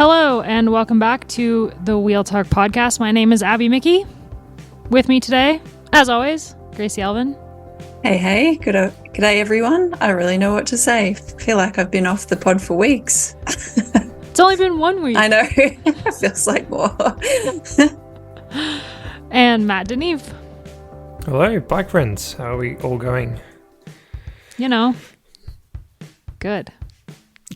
Hello and welcome back to the Wheel Talk podcast. My name is Abby Mickey. With me today, as always, Gracie Alvin. Hey, g'day everyone. I don't really know what to say. Feel like I've been off the pod for weeks. It's only been 1 week. I know. Feels like more. And Matt Deneve. Hello, bike friends. How are we all going? You know, good.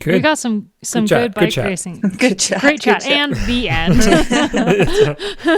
Good. We got some good bike racing. Good chat. Great chat. And the end.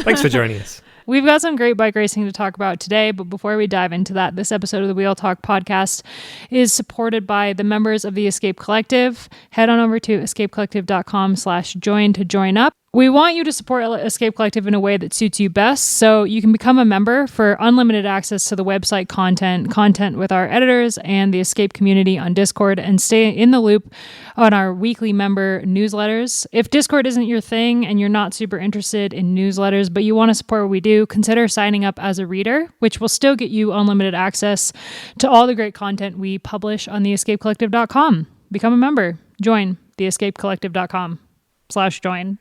Thanks for joining us. We've got some great bike racing to talk about today, but before we dive into that, this episode of the Wheel Talk podcast is supported by the members of the Escape Collective. Head on over to escapecollective.com/join to join up. We want you to support Escape Collective in a way that suits you best, so you can become a member for unlimited access to the website content with our editors and the Escape community on Discord, and stay in the loop on our weekly member newsletters. If Discord isn't your thing and you're not super interested in newsletters, but you want to support what we do, consider signing up as a reader, which will still get you unlimited access to all the great content we publish on theescapecollective.com. Become a member. Join theescapecollective.com/join.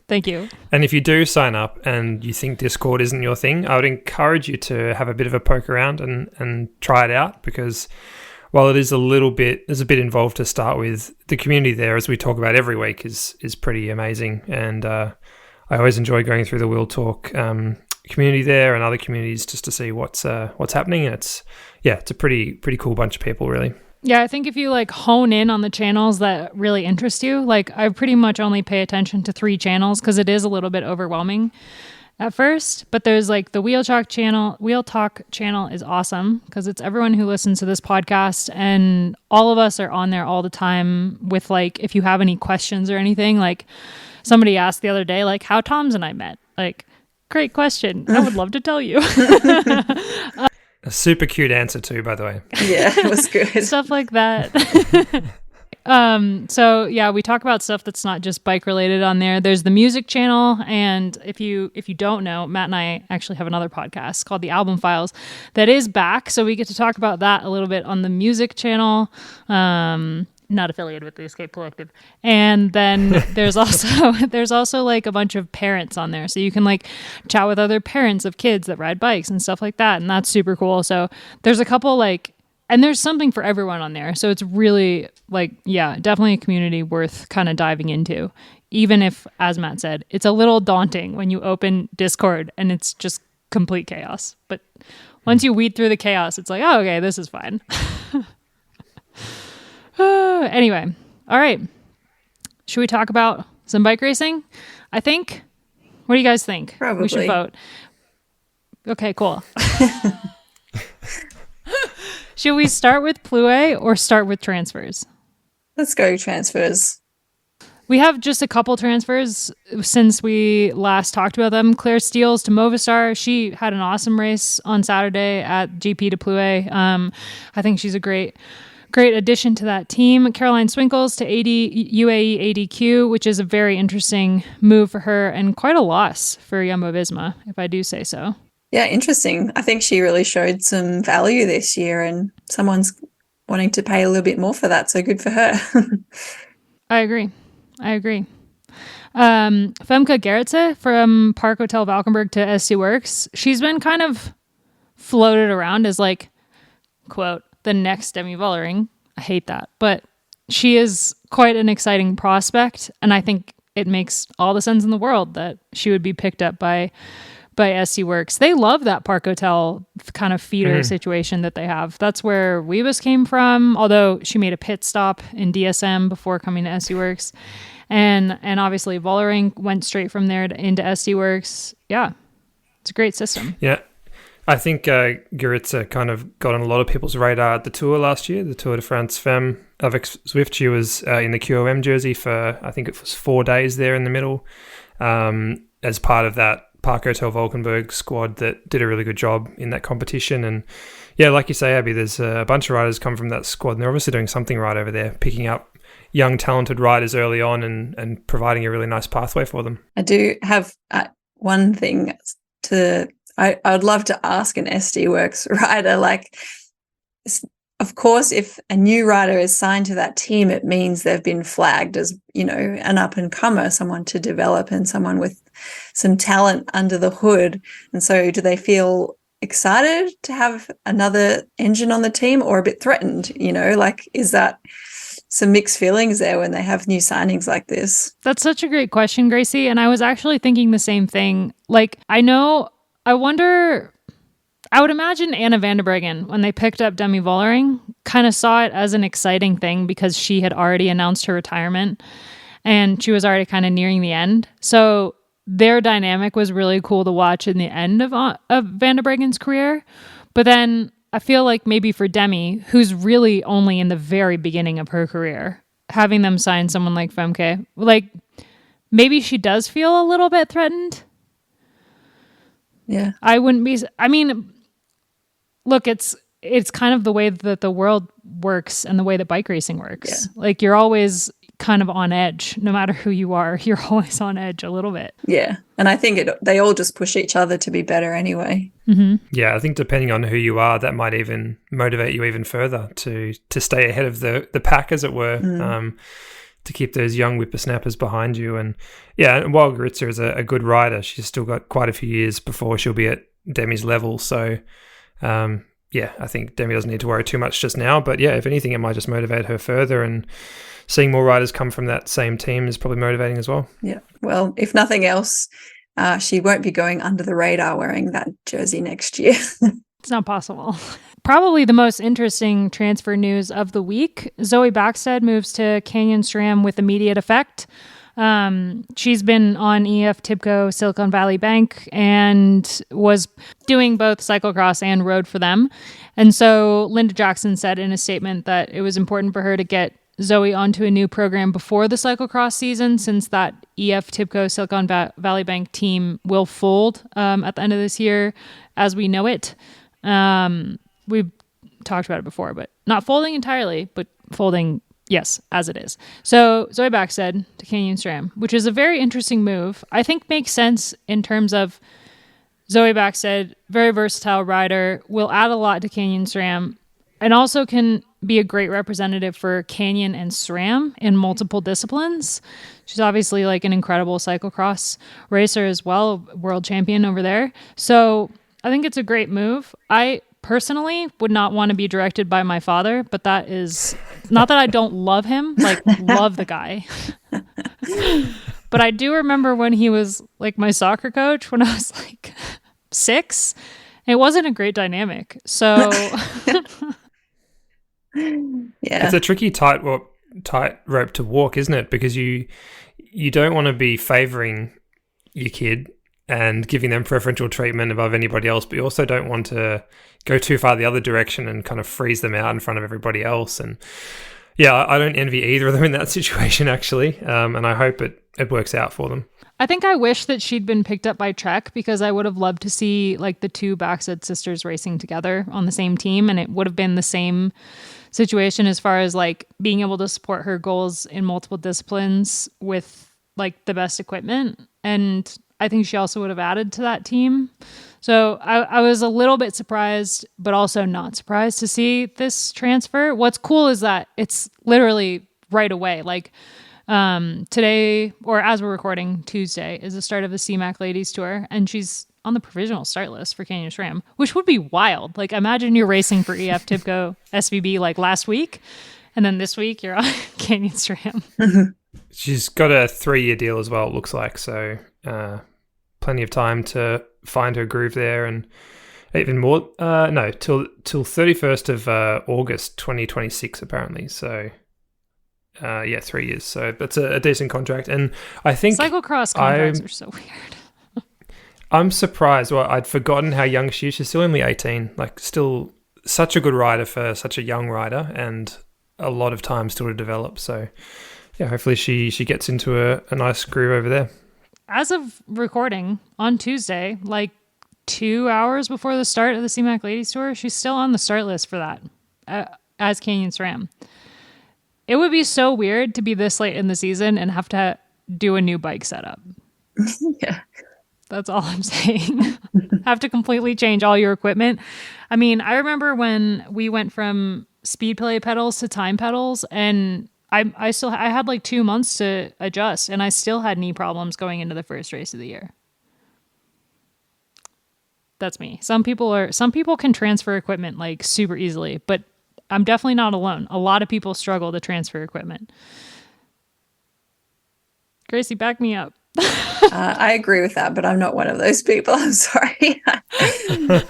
Thank you. And if you do sign up and you think Discord isn't your thing, I would encourage you to have a bit of a poke around and try it out, because while it is there's a bit involved to start with, the community there, as we talk about every week, is pretty amazing. And I always enjoy going through the Wheel Talk community there and other communities just to see what's happening. And it's a pretty cool bunch of people, really. Yeah, I think if you hone in on the channels that really interest you, I pretty much only pay attention to 3 channels because it is a little bit overwhelming at first. But there's the Wheel Talk channel. Wheel Talk channel is awesome because it's everyone who listens to this podcast, and all of us are on there all the time with if you have any questions or anything. Somebody asked the other day, how Tom's and I met. Great question. I would love to tell you. A super cute answer too, by the way. Yeah, it was good. Stuff like that. So yeah, we talk about stuff that's not just bike related on there. There's the music channel, and if you don't know, Matt and I actually have another podcast called The Album Files that is back. So we get to talk about that a little bit on the music channel. Not affiliated with the Escape Collective. And then there's also a bunch of parents on there, so you can chat with other parents of kids that ride bikes and stuff like that, and that's super cool. So there's a couple and there's something for everyone on there, so it's really definitely a community worth kind of diving into, even if, as Matt said, it's a little daunting when you open Discord and it's just complete chaos. But once you weed through the chaos, it's oh, okay, this is fine. Anyway, all right. Should we talk about some bike racing? I think. What do you guys think? Probably. We should vote. Okay, cool. Should we start with Plouay or start with transfers? Let's go transfers. We have just a couple transfers since we last talked about them. Claire Steele's to Movistar. She had an awesome race on Saturday at GP de Plouay. I think she's a great addition to that team. Caroline Swinkles to UAE ADQ, which is a very interesting move for her and quite a loss for Jumbo-Visma, if I do say so. Yeah, interesting. I think she really showed some value this year, and someone's wanting to pay a little bit more for that, so good for her. I agree. Femke Gerritsen from Park Hotel Valkenburg to SC Works. She's been kind of floated around as quote, the next Demi Vollering. I hate that, but she is quite an exciting prospect, and I think it makes all the sense in the world that she would be picked up by SC Works. They love that Park Hotel kind of feeder situation that they have. That's where Weebus came from, although she made a pit stop in DSM before coming to SC Works, and obviously Vollering went straight from there into SC Works. Yeah, it's a great system. Yeah. I think Gerritsen kind of got on a lot of people's radar at the Tour last year, the Tour de France Femmes avec Zwift. She was in the QOM jersey for, I think it was 4 days there in the middle, as part of that Park Hotel Valkenburg squad that did a really good job in that competition. And yeah, like you say, Abby, there's a bunch of riders come from that squad, and they're obviously doing something right over there, picking up young, talented riders early on and providing a really nice pathway for them. I do have one thing I would love to ask an SD Works rider, of course, if a new rider is signed to that team, it means they've been flagged as, an up-and-comer, someone to develop and someone with some talent under the hood. And so do they feel excited to have another engine on the team or a bit threatened? Is that some mixed feelings there when they have new signings like this? That's such a great question, Gracie. And I was actually thinking the same thing. I would imagine Anna van der Breggen, when they picked up Demi Vollering, kind of saw it as an exciting thing because she had already announced her retirement and she was already kind of nearing the end. So their dynamic was really cool to watch in the end of van der Breggen's career. But then I feel like maybe for Demi, who's really only in the very beginning of her career, having them sign someone like Femke, maybe she does feel a little bit threatened. Yeah. I wouldn't be... I mean... Look, it's kind of the way that the world works and the way that bike racing works. Yeah. You're always kind of on edge. No matter who you are, you're always on edge a little bit. Yeah. And I think they all just push each other to be better anyway. Mm-hmm. Yeah, I think depending on who you are, that might even motivate you even further to stay ahead of the pack, as it were, to keep those young whippersnappers behind you. And while Goritza is a good rider, she's still got quite a few years before she'll be at Demi's level. So... I think Demi doesn't need to worry too much just now, but if anything, it might just motivate her further, and seeing more riders come from that same team is probably motivating as well. Yeah. Well, if nothing else, she won't be going under the radar wearing that jersey next year. It's not possible. Probably the most interesting transfer news of the week. Zoe Backstead moves to Canyon SRAM with immediate effect. She's been on EF Tibco Silicon Valley Bank and was doing both cyclocross and road for them. And so Linda Jackson said in a statement that it was important for her to get Zoe onto a new program before the cyclocross season, since that EF Tibco Silicon Valley Bank team will fold at the end of this year as we know it. We've talked about it before, but not folding entirely, but folding, yes, as it is. So Zoe Backstead to Canyon SRAM, which is a very interesting move. I think makes sense in terms of Zoe Backstead, very versatile rider, will add a lot to Canyon SRAM, and also can be a great representative for Canyon and SRAM in multiple disciplines. She's obviously an incredible cyclocross racer as well, world champion over there. So I think it's a great move. I personally would not want to be directed by my father, but that is not that I don't love him, love the guy. But I do remember when he was my soccer coach when I was 6. It wasn't a great dynamic. So it's a tricky tightrope to walk, isn't it? Because you don't want to be favoring your kid and giving them preferential treatment above anybody else, but you also don't want to go too far the other direction and kind of freeze them out in front of everybody else. And I don't envy either of them in that situation, actually. And I hope it works out for them. I think I wish that she'd been picked up by Trek, because I would have loved to see the two Backstead sisters racing together on the same team, and it would have been the same situation as far as being able to support her goals in multiple disciplines with the best equipment. And I think she also would have added to that team. So I was a little bit surprised, but also not surprised to see this transfer. What's cool is that it's literally right away. Today, or as we're recording, Tuesday, is the start of the Simac Ladies Tour, and she's on the provisional start list for Canyon SRAM, which would be wild. Imagine you're racing for EF Tibco SVB last week, and then this week you're on Canyon SRAM. She's got a 3-year deal as well, it looks like, so plenty of time to find her groove there, and even more till 31st of August 2026 apparently. So 3 years, so that's a decent contract. And I think cyclocross contracts are so weird. I'm surprised. Well, I'd forgotten how young she is. She's still only 18, still such a good rider for such a young rider, and a lot of time still to develop. So hopefully she gets into a nice groove over there. As of recording on Tuesday, 2 hours before the start of the Simac Ladies Tour, she's still on the start list for that as Canyon SRAM. It would be so weird to be this late in the season and have to do a new bike setup. Yeah. That's all I'm saying. Have to completely change all your equipment. I mean, I remember when we went from speed play pedals to time pedals, and I had like 2 months to adjust, and I still had knee problems going into the first race of the year. That's me. Some people can transfer equipment like super easily, but I'm definitely not alone. A lot of people struggle to transfer equipment. Gracie, back me up. I agree with that, but I'm not one of those people. I'm sorry.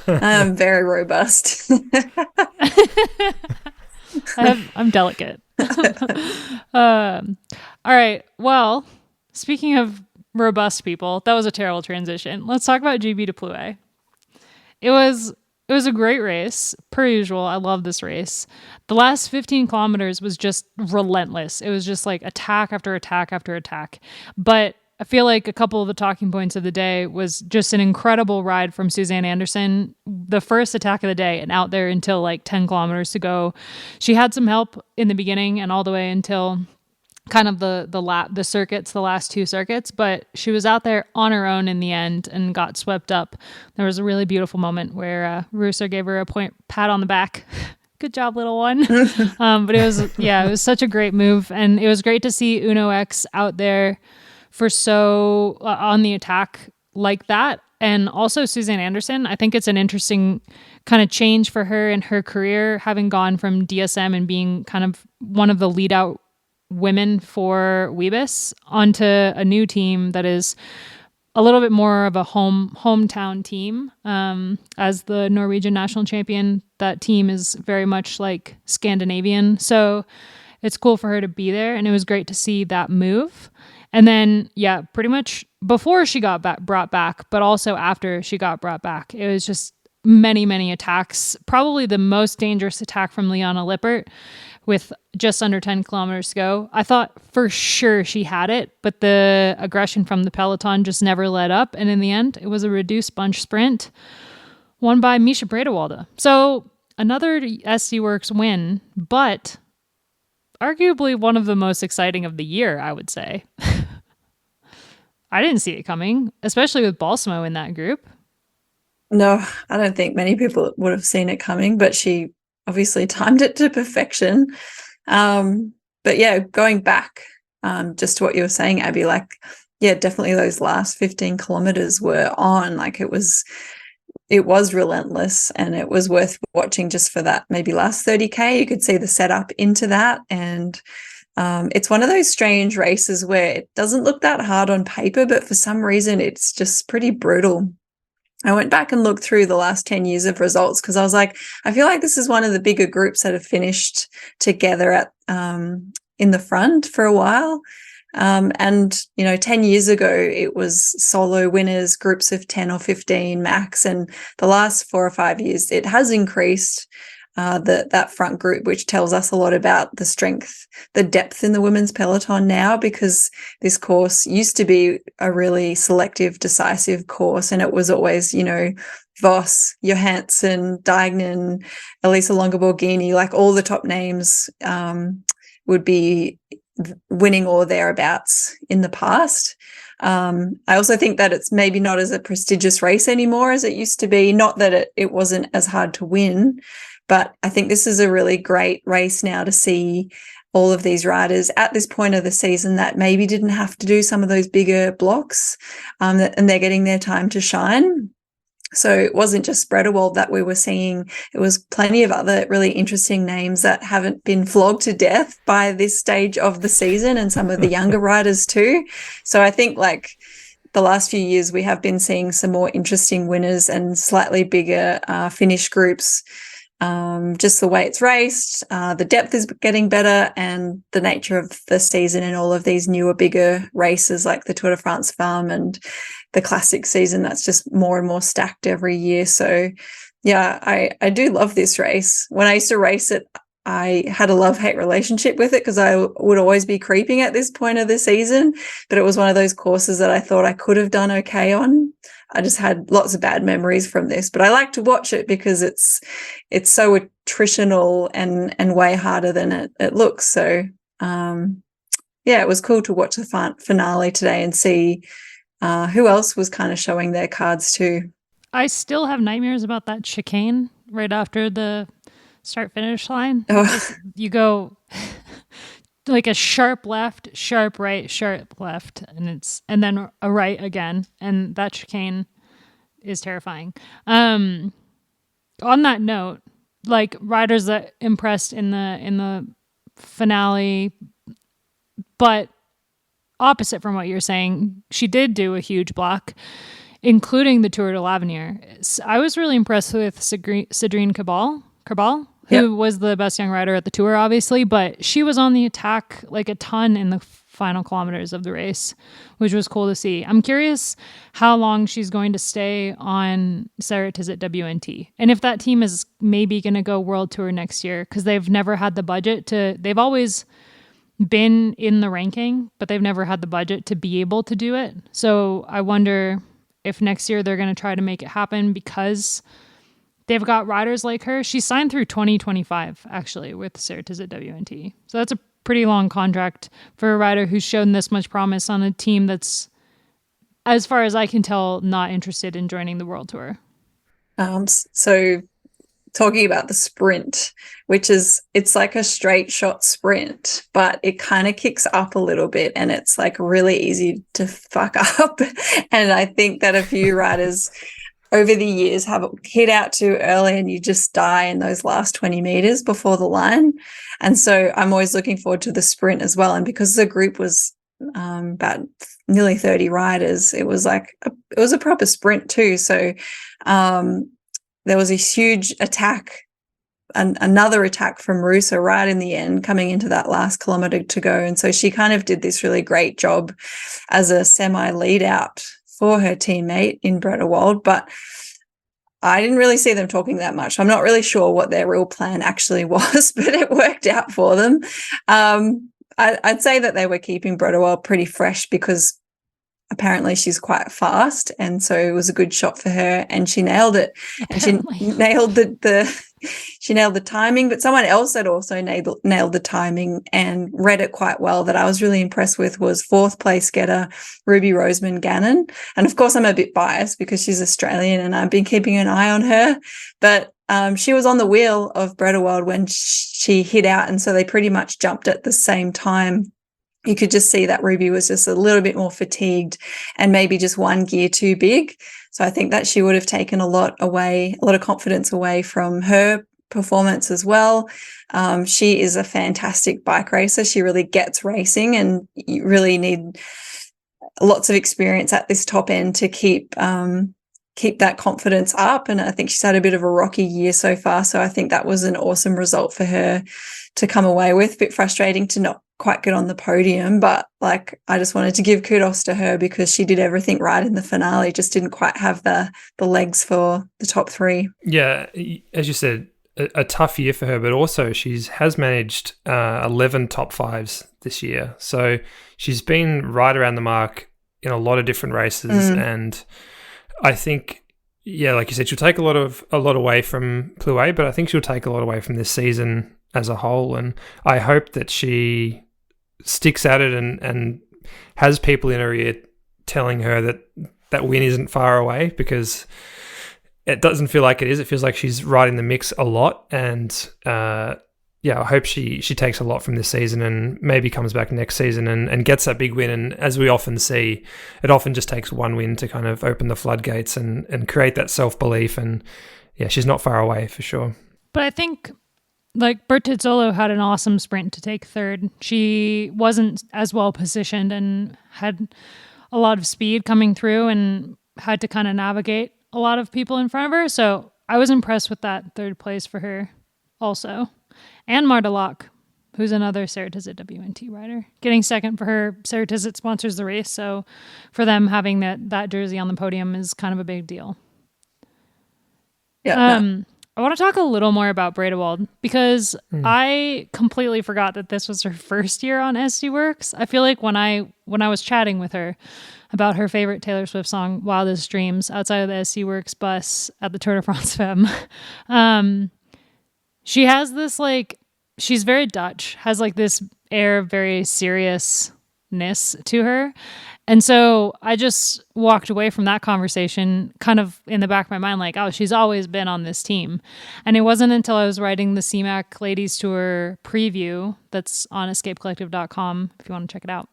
I'm very robust. I'm delicate. All right. Well, speaking of robust people, that was a terrible transition. Let's talk about GP de Plouay. It was a great race, per usual. I love this race. The last 15 kilometers was just relentless. It was just like attack after attack after attack. But I feel like a couple of the talking points of the day was just an incredible ride from Suzanne Anderson. The first attack of the day and out there until like 10 kilometers to go. She had some help in the beginning and all the way until kind of the circuits, the last 2 circuits, but she was out there on her own in the end and got swept up. There was a really beautiful moment where Ruser gave her a pat on the back. Good job, little one. But it was such a great move, and it was great to see Uno X out there for on the attack like that. And also Suzanne Anderson, I think it's an interesting kind of change for her in her career, having gone from DSM and being kind of one of the lead out women for Weebus onto a new team that is a little bit more of a hometown team. As the Norwegian national champion, that team is very much like Scandinavian. So it's cool for her to be there. And it was great to see that move. And then, pretty much before she got brought back, but also after she got brought back, it was just many, many attacks. Probably the most dangerous attack from Liana Lippert with just under 10 kilometers to go. I thought for sure she had it, but the aggression from the peloton just never let up. And in the end, it was a reduced bunch sprint won by Misha Bredewalde. So another SC Works win, but arguably one of the most exciting of the year, I would say. I didn't see it coming, especially with Balsamo in that group. No, I don't think many people would have seen it coming, but she obviously timed it to perfection. But yeah, going back just to what you were saying, Abby, like, yeah, definitely those last 15 kilometers were on. Like it was relentless, and it was worth watching just for that maybe last 30K. You could see the setup into that. And it's one of those strange races where it doesn't look that hard on paper, but for some reason it's just pretty brutal. I went back and looked through the last 10 years of results because I was like, I feel like this is one of the bigger groups that have finished together at in the front for a while. And, 10 years ago, it was solo winners, groups of 10 or 15 max. And the last 4 or 5 years, it has increased that front group, which tells us a lot about the strength, the depth in the women's peloton now, because this course used to be a really selective, decisive course. And it was always, Voss, Johansson, Diagnan, Elisa Longa-Borghini, like all the top names would be winning or thereabouts in the past. I also think that it's maybe not as a prestigious race anymore as it used to be. Not that it wasn't as hard to win, but I think this is a really great race now to see all of these riders at this point of the season that maybe didn't have to do some of those bigger blocks, and they're getting their time to shine. So it wasn't just Bredewald that we were seeing. It was plenty of other really interesting names that haven't been flogged to death by this stage of the season, and some of the younger riders too. So I think like the last few years we have been seeing some more interesting winners and slightly bigger finish groups. Just the way it's raced, the depth is getting better, and the nature of the season and all of these newer, bigger races like the Tour de France Femmes and the classic season, that's just more and more stacked every year. So yeah, I do love this race. When I used to race it, I had a love-hate relationship with it because I would always be creeping at this point of the season, but it was one of those courses that I thought I could have done okay on. I just had lots of bad memories from this, but I like to watch it because it's so attritional and way harder than it looks. So it was cool to watch the finale today and see who else was kind of showing their cards too. I still have nightmares about that chicane right after the start finish line. Oh. You go like a sharp left, sharp right, sharp left, and then a right again, and that chicane is terrifying. On that note, like riders that impressed in the finale, but opposite from what you're saying, she did do a huge block, including the Tour de l'Avenir. I was really impressed with Cedrine Cabal, who was the best young rider at the Tour, obviously, but she was on the attack like a ton in the final kilometers of the race, which was cool to see. I'm curious how long she's going to stay on Ceratizit WNT, and if that team is maybe going to go World Tour next year, because they've never had the budget to. They've always been in the ranking, but they've never had the budget to be able to do it. So I wonder if next year they're going to try to make it happen because they've got riders like her. She signed through 2025, actually, with Ceratizit WNT. So that's a pretty long contract for a rider who's shown this much promise on a team that's, as far as I can tell, not interested in joining the World Tour. So talking about the sprint, it's like a straight shot sprint, but it kind of kicks up a little bit and it's like really easy to fuck up. And I think that a few riders over the years have hit out too early and you just die in those last 20 meters before the line. And so I'm always looking forward to the sprint as well. And because the group was about nearly 30 riders, it was a proper sprint too. So there was a huge attack, another attack from Rusa right in the end, coming into that last kilometre to go. And so she kind of did this really great job as a semi-lead out for her teammate in Bredewald, but I didn't really see them talking that much. I'm not really sure what their real plan actually was, but it worked out for them. I'd say that they were keeping Bredewald pretty fresh because apparently she's quite fast, and so it was a good shot for her, and she nailed it. Apparently. And she nailed she nailed the timing, but someone else that also nailed the timing and read it quite well that I was really impressed with was 4th place getter Ruby Roseman Gannon. And of course I'm a bit biased because she's Australian and I've been keeping an eye on her, but she was on the wheel of Bredewald when she hit out, and so they pretty much jumped at the same time. You could just see that Ruby was just a little bit more fatigued and maybe just one gear too big. So I think that she would have taken a lot of confidence away from her performance as well. She is a fantastic bike racer. She really gets racing, and you really need lots of experience at this top end to keep that confidence up. And I think she's had a bit of a rocky year so far. So I think that was an awesome result for her to come away with. A bit frustrating to not quite get on the podium, but like I just wanted to give kudos to her because she did everything right in the finale, just didn't quite have the legs for the top 3. Yeah, as you said, a tough year for her, but also she has managed 11 top 5s this year. So she's been right around the mark in a lot of different races, and I think, yeah, like you said, she'll take a lot away from Plouay, but I think she'll take a lot away from this season as a whole. And I hope that she sticks at it and has people in her ear telling her that win isn't far away, because it doesn't feel like it is. It feels like she's right in the mix a lot. And yeah, I hope she takes a lot from this season and maybe comes back next season and gets that big win. And as we often see, it often just takes one win to kind of open the floodgates and create that self-belief. And yeah, she's not far away for sure. But I think like Bertizzolo had an awesome sprint to take 3rd. She wasn't as well positioned and had a lot of speed coming through and had to kind of navigate a lot of people in front of her. So I was impressed with that 3rd place for her also. And Marta Locke, who's another Ceratizit WNT rider, getting 2nd for her. Ceratizit sponsors the race, so for them having that jersey on the podium is kind of a big deal. Yeah. I want to talk a little more about Bredewald because I completely forgot that this was her first year on SD Works. I feel like when I was chatting with her about her favorite Taylor Swift song, Wildest Dreams, outside of the SD Works bus at the Tour de France Femmes, she has this like, she's very Dutch, has like this air of very seriousness to her. And so I just walked away from that conversation kind of in the back of my mind, like, oh, she's always been on this team. And it wasn't until I was writing the Simac Ladies Tour preview that's on escapecollective.com, if you want to check it out,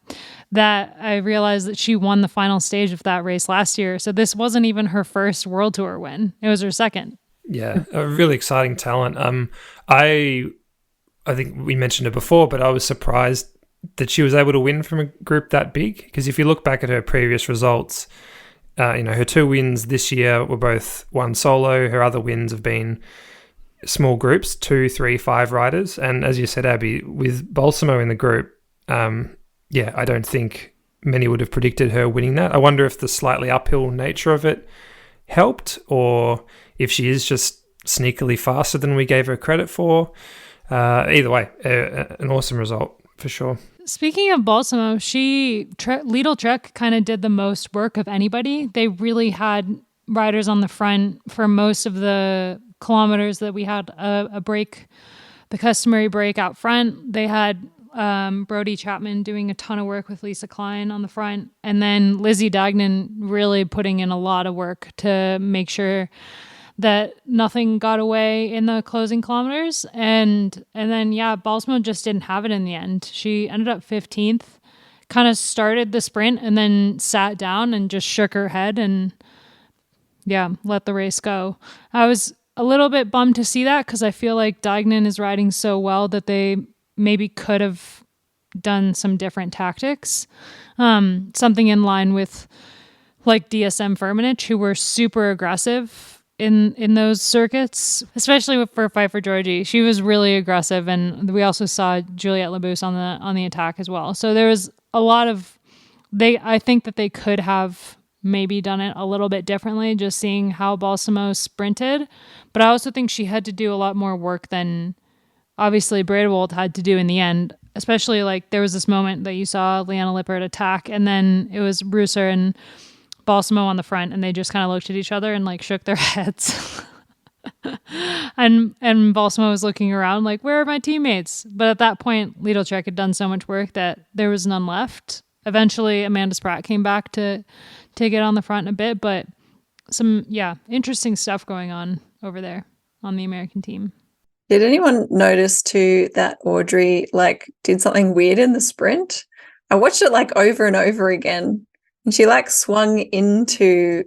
that I realized that she won the final stage of that race last year. So this wasn't even her first World Tour win. It was her second. Yeah, a really exciting talent. I think we mentioned it before, but I was surprised that she was able to win from a group that big. Because if you look back at her previous results, her 2 wins this year were both one solo. Her other wins have been small groups, 2, 3, 5 riders. And as you said, Abby, with Balsamo in the group, I don't think many would have predicted her winning that. I wonder if the slightly uphill nature of it helped, or if she is just sneakily faster than we gave her credit for. Either way, an awesome result for sure. Speaking of Balsamo, Lidl Trek kind of did the most work of anybody. They really had riders on the front for most of the kilometers that we had a break, the customary break out front. They had Brody Chapman doing a ton of work with Lisa Klein on the front, and then Lizzie Dagnan really putting in a lot of work to make sure that nothing got away in the closing kilometers. And then, Balsamo just didn't have it in the end. She ended up 15th, kind of started the sprint and then sat down and just shook her head and, let the race go. I was a little bit bummed to see that because I feel like Dagnan is riding so well that they maybe could have done some different tactics. Something in line with like DSM Firmenich, who were super aggressive in those circuits, especially for Fight for Georgie. She was really aggressive, and we also saw Juliette Labousse on the attack as well. So there was a lot of I think that they could have maybe done it a little bit differently, just seeing how Balsamo sprinted. But I also think she had to do a lot more work than obviously Bredewold had to do in the end. Especially like there was this moment that you saw Leanna Lippert attack, and then it was Brewster and Balsamo on the front, and they just kind of looked at each other and like shook their heads. and Balsamo was looking around like, where are my teammates? But at that point, Lidl Trek had done so much work that there was none left. Eventually, Amanda Spratt came back to get on the front a bit, but some, interesting stuff going on over there on the American team. Did anyone notice too that Audrey like did something weird in the sprint? I watched it like over and over again. And she like swung into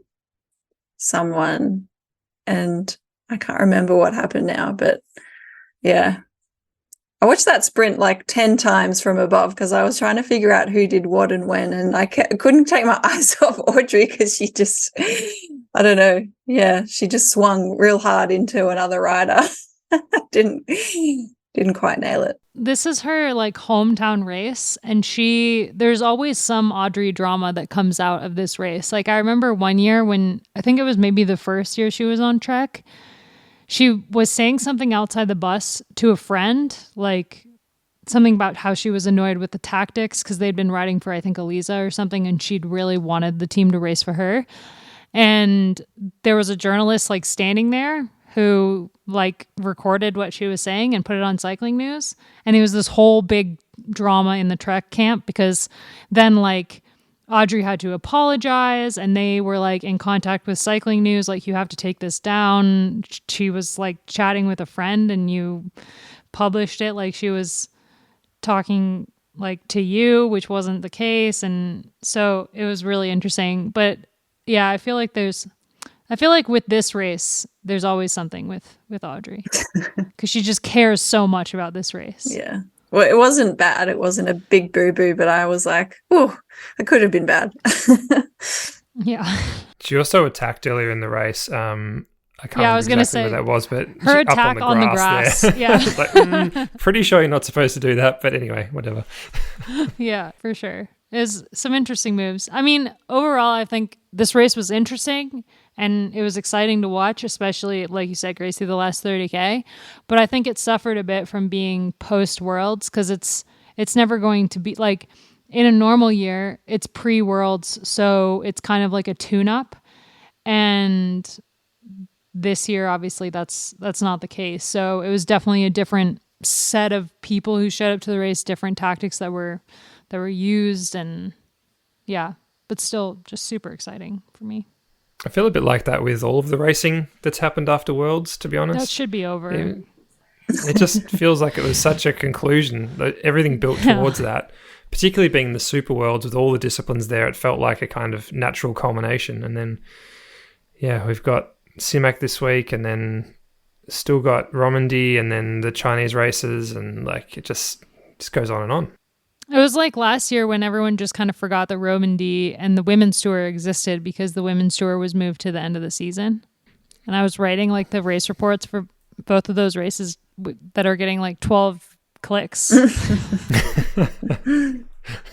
someone, and I can't remember what happened now, but I watched that sprint like 10 times from above because I was trying to figure out who did what and when, and I couldn't take my eyes off Audrey because she just, I don't know, she just swung real hard into another rider. Didn't quite nail it. This is her like hometown race, and there's always some Audrey drama that comes out of this race. Like I remember one year when I think it was maybe the first year she was on Trek, she was saying something outside the bus to a friend, like something about how she was annoyed with the tactics because they'd been riding for I think Eliza or something, and she'd really wanted the team to race for her. And there was a journalist like standing there who like recorded what she was saying and put it on Cycling News. And it was this whole big drama in the Trek camp because then like Audrey had to apologize, and they were like in contact with Cycling News, like, you have to take this down. She was like chatting with a friend and you published it like she was talking like to you, which wasn't the case. And so it was really interesting. But I feel like with this race, there's always something with Audrey because she just cares so much about this race. Yeah. Well, it wasn't bad. It wasn't a big boo-boo, but I was like, oh, it could have been bad. Yeah. She also attacked earlier in the race. I can't I was remember going to exactly say where that was, but her attack on the grass. There. Yeah. Like, pretty sure you're not supposed to do that, but anyway, whatever. Yeah, for sure. There's some interesting moves. I mean, overall, I think this race was interesting and it was exciting to watch, especially, like you said, Gracie, the last 30K. But I think it suffered a bit from being post-Worlds because it's never going to be, like, in a normal year, it's pre-Worlds, so it's kind of like a tune-up. And this year, obviously, that's not the case. So it was definitely a different set of people who showed up to the race, different tactics that were used, and but still just super exciting for me. I feel a bit like that with all of the racing that's happened after Worlds, to be honest. That should be over. It just feels like it was such a conclusion, that everything built towards that, particularly being the Super Worlds with all the disciplines there. It felt like a kind of natural culmination. And then, we've got Simac this week, and then still got Romandy, and then the Chinese races, and like it just goes on and on. It was like last year when everyone just kind of forgot that Romandy and the women's tour existed because the women's tour was moved to the end of the season. And I was writing like the race reports for both of those races that are getting like 12 clicks.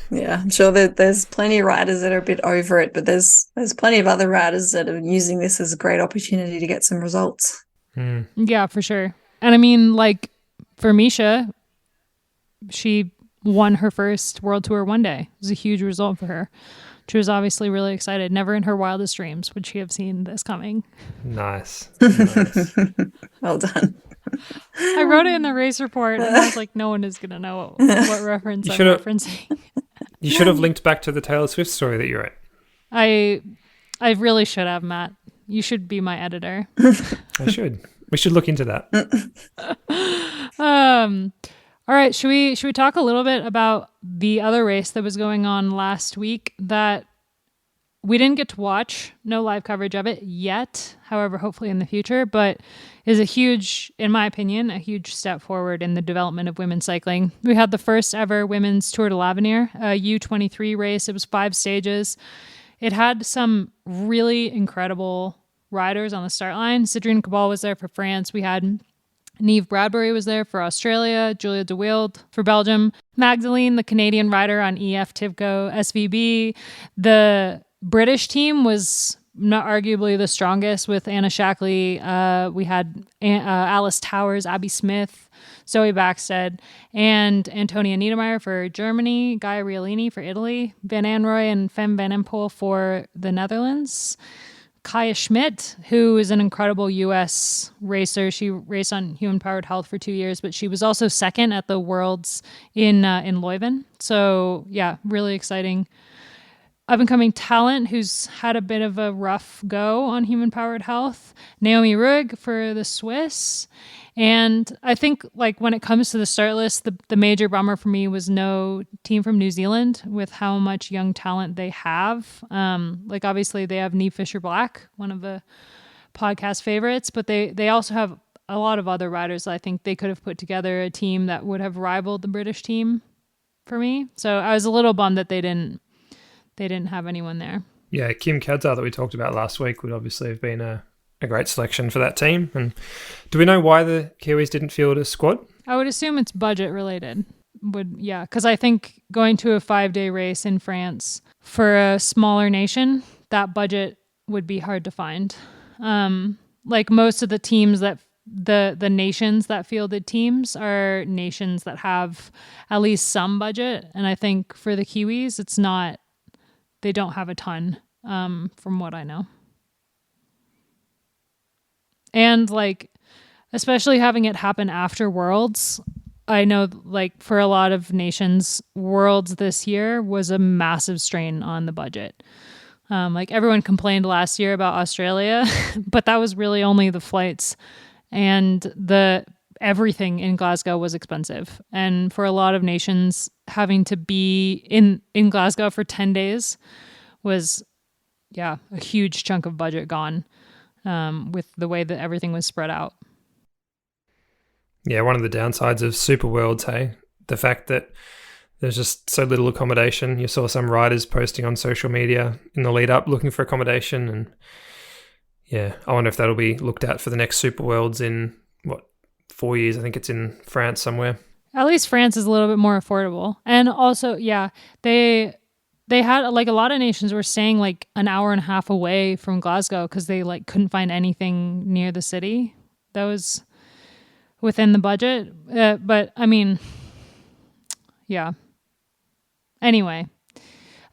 Yeah, I'm sure that there's plenty of riders that are a bit over it, but there's plenty of other riders that are using this as a great opportunity to get some results. Yeah, for sure. And I mean, like for Misha, she won her first World Tour one day. It was a huge result for her. She was obviously really excited. Never in her wildest dreams would she have seen this coming. Nice. Well done. I wrote it in the race report, and I was like, no one is going to know what reference I'm referencing. You should have linked back to the Taylor Swift story that you wrote. I really should have, Matt. You should be my editor. I should. We should look into that. All right, should we talk a little bit about the other race that was going on last week that we didn't get to watch? No live coverage of it yet. However, hopefully in the future, but is a huge, in my opinion, a huge step forward in the development of women's cycling. We had the first ever women's Tour de l'Avenir, a U23 race. It was 5 stages. It had some really incredible riders on the start line. Cedrine Cabal was there for France. We had Neve Bradbury was there for Australia, Julia de Wilde for Belgium, Magdalene, the Canadian rider on EF Tivco SVB. The British team was not arguably the strongest with Anna Shackley. We had Alice Towers, Abby Smith, Zoe Backstead, and Antonia Niedermeyer for Germany, Gaia Riolini for Italy, Van Anrooy and Fem Van Empel for the Netherlands. Kaya Schmidt, who is an incredible U.S. racer. She raced on human-powered health for 2 years, but she was also second at the Worlds in Leuven. So, yeah, really exciting. Up-and-coming talent who's had a bit of a rough go on human-powered health. Naomi Ruig for the Swiss. And I think, like, when it comes to the start list, the major bummer for me was no team from New Zealand with how much young talent they have. Like, obviously, they have Niamh Fisher-Black, one of the podcast favorites, but they also have a lot of other riders. I think they could have put together a team that would have rivaled the British team for me. So I was a little bummed that they didn't have anyone there. Yeah, Kim Kadzar that we talked about last week would obviously have been a great selection for that team. And do we know why the Kiwis didn't field a squad? I would assume it's budget related. Because I think going to a 5-day race in France for a smaller nation, that budget would be hard to find. Like most of the teams that the nations that fielded teams are nations that have at least some budget. And I think for the Kiwis, they don't have a ton, from what I know. And like, especially having it happen after Worlds, I know like for a lot of nations, Worlds this year was a massive strain on the budget. Like everyone complained last year about Australia, but that was really only the flights, and everything in Glasgow was expensive. And for a lot of nations, having to be in Glasgow for 10 days was, a huge chunk of budget gone. With the way that everything was spread out. Yeah, one of the downsides of Super Worlds, hey, the fact that there's just so little accommodation. You saw some riders posting on social media in the lead up looking for accommodation, and I wonder if that'll be looked at for the next Super Worlds in 4 years. I think it's in France somewhere. At least France is a little bit more affordable, and also they had like a lot of nations were staying like an hour and a half away from Glasgow because they like couldn't find anything near the city that was within the budget. But I mean, Anyway,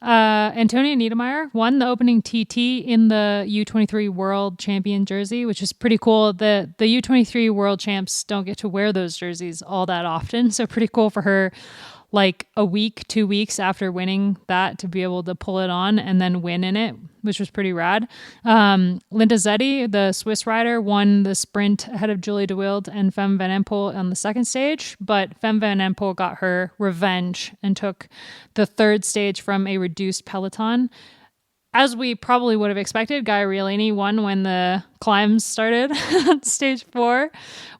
Antonia Niedermeyer won the opening TT in the U23 World Champion jersey, which is pretty cool. The U23 World Champs don't get to wear those jerseys all that often, so pretty cool for her. like a week, 2 weeks after winning that to be able to pull it on and then win in it, which was pretty rad. Linda Zetti, the Swiss rider, won the sprint ahead of Julie de Wilde and Femmes van Empel on the second stage, but Femmes van Empel got her revenge and took the third stage from a reduced peloton. As we probably would have expected, Gaia Riolini won when the climbs started at stage 4,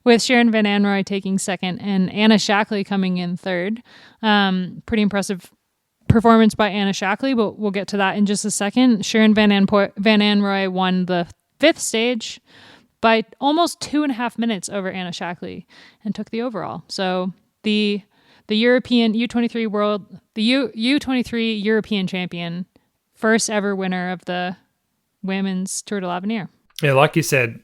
with Sharon Van Anrooy taking second and Anna Shackley coming in third. Pretty impressive performance by Anna Shackley, but we'll get to that in just a second. Sharon Van Anrooy won the 5th stage by almost 2.5 minutes over Anna Shackley and took the overall. So the European U23 European champion, first ever winner of the women's Tour de l'Avenir. Yeah, like you said,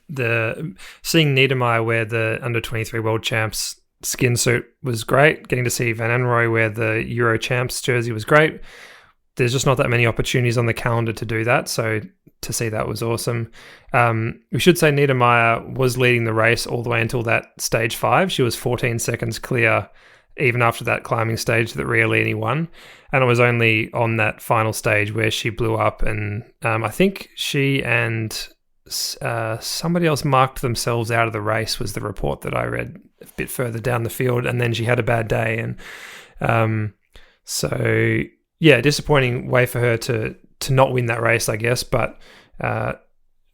seeing Niedermeyer wear the under-23 world champs skin suit was great. Getting to see Van Anrooy wear the Euro champs jersey was great. There's just not that many opportunities on the calendar to do that, so to see that was awesome. We should say Niedermeyer was leading the race all the way until that stage 5. She was 14 seconds clear even after that climbing stage that Riolini won. And it was only on that final stage where she blew up, and I think she and somebody else marked themselves out of the race, was the report that I read a bit further down the field, and then she had a bad day. And so, yeah, disappointing way for her to not win that race, I guess. But I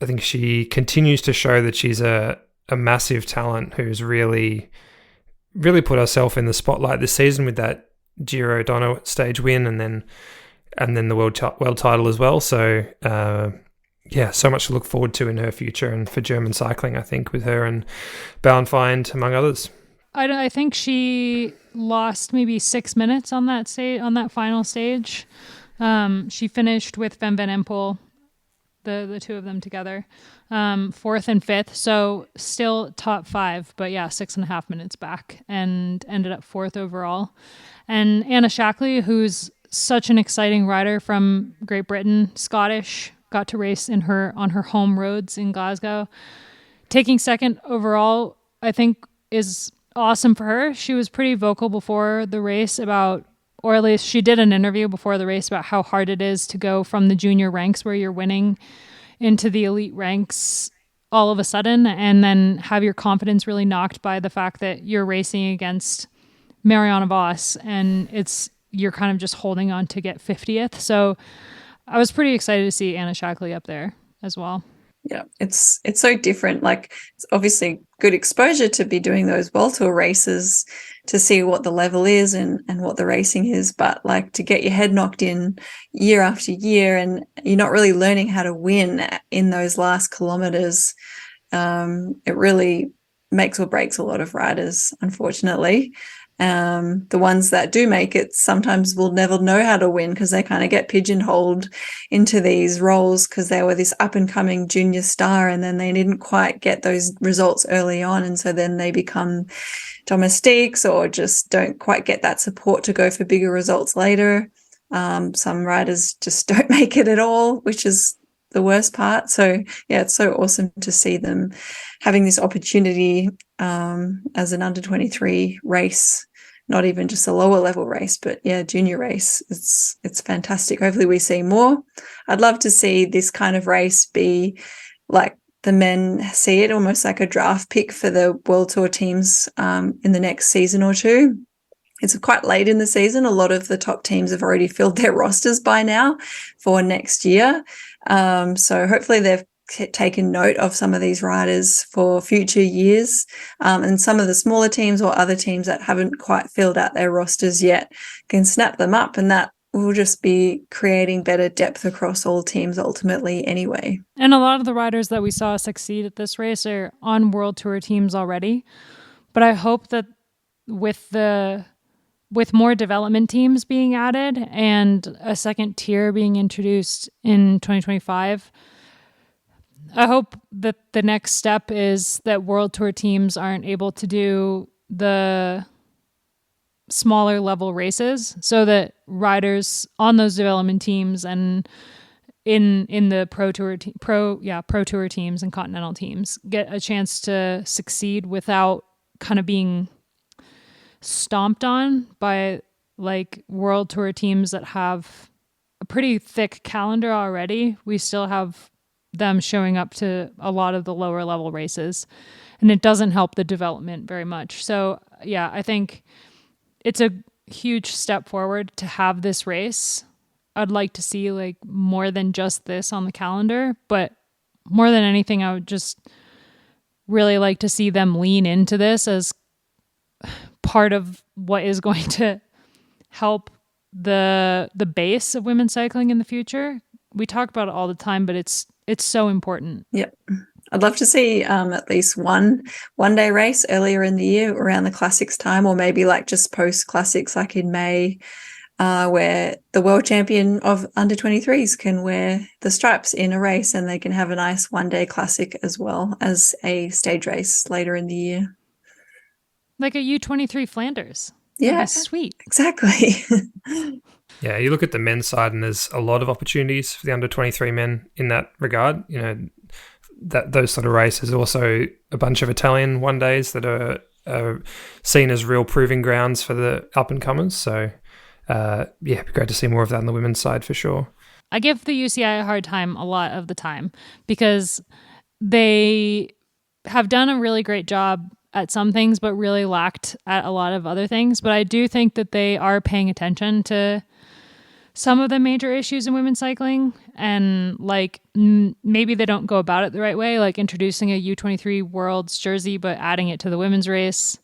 think she continues to show that she's a massive talent who's really put herself in the spotlight this season with that Giro Dono stage win and then the world title as well. So yeah, so much to look forward to in her future and for German cycling, I think, with her and Bauernfeind among others. I think she lost maybe 6 minutes on that final stage. She finished with Fem van Empel, the two of them together, 4th and 5th. So still top 5, but yeah, 6.5 minutes back, and ended up 4th overall. And Anna Shackley, who's such an exciting rider from Great Britain, Scottish, got to race on her home roads in Glasgow. Taking 2nd overall, I think, is awesome for her. She was pretty vocal before the race about, or at least she did an interview before the race about how hard it is to go from the junior ranks where you're winning into the elite ranks all of a sudden, and then have your confidence really knocked by the fact that you're racing against Marianne Vos and you're kind of just holding on to get 50th. So I was pretty excited to see Anna Shackley up there as well. Yeah, it's so different. Like, it's obviously good exposure to be doing those World Tour races to see what the level is and what the racing is. But like, to get your head knocked in year after year and you're not really learning how to win in those last kilometers, it really makes or breaks a lot of riders, unfortunately. The ones that do make it sometimes will never know how to win because they kind of get pigeonholed into these roles because they were this up-and-coming junior star and then they didn't quite get those results early on, and so then they become domestiques or just don't quite get that support to go for bigger results later. Some riders just don't make it at all, which is the worst part. So yeah, it's so awesome to see them having this opportunity as an under 23 race, not even just a lower level race, but yeah, junior race. It's fantastic. Hopefully we see more. I'd love to see this kind of race be like the men see it, almost like a draft pick for the World Tour teams in the next season or two. It's quite late in the season. A lot of the top teams have already filled their rosters by now for next year. So hopefully they've taken note of some of these riders for future years, and some of the smaller teams or other teams that haven't quite filled out their rosters yet can snap them up, and that will just be creating better depth across all teams ultimately anyway. And a lot of the riders that we saw succeed at this race are on World Tour teams already, but I hope that with more development teams being added and a second tier being introduced in 2025, I hope that the next step is that World Tour teams aren't able to do the smaller level races, so that riders on those development teams and in the pro tour teams and continental teams get a chance to succeed without kind of being stomped on by like World Tour teams that have a pretty thick calendar already, we still have them showing up to a lot of the lower level races, and it doesn't help the development very much. So yeah, I think it's a huge step forward to have this race. I'd like to see like more than just this on the calendar, but more than anything, I would just really like to see them lean into this as part of what is going to help the base of women's cycling in the future. We talk about it all the time, but it's so important. Yep. I'd love to see at least one day race earlier in the year around the classics time, or maybe like just post classics, like in May, where the world champion of under 23s can wear the stripes in a race, and they can have a nice one-day classic as well as a stage race later in the year. Like a U23 Flanders. Yeah, sweet. Exactly. Yeah, you look at the men's side, and there's a lot of opportunities for the under 23 men in that regard. You know, that those sort of races. Also, a bunch of Italian one days that are seen as real proving grounds for the up and comers. So, it'd be great to see more of that on the women's side for sure. I give the UCI a hard time a lot of the time because they have done a really great job at some things, but really lacked at a lot of other things. But I do think that they are paying attention to some of the major issues in women's cycling, and like maybe they don't go about it the right way, like introducing a U23 Worlds jersey, but adding it to the women's race.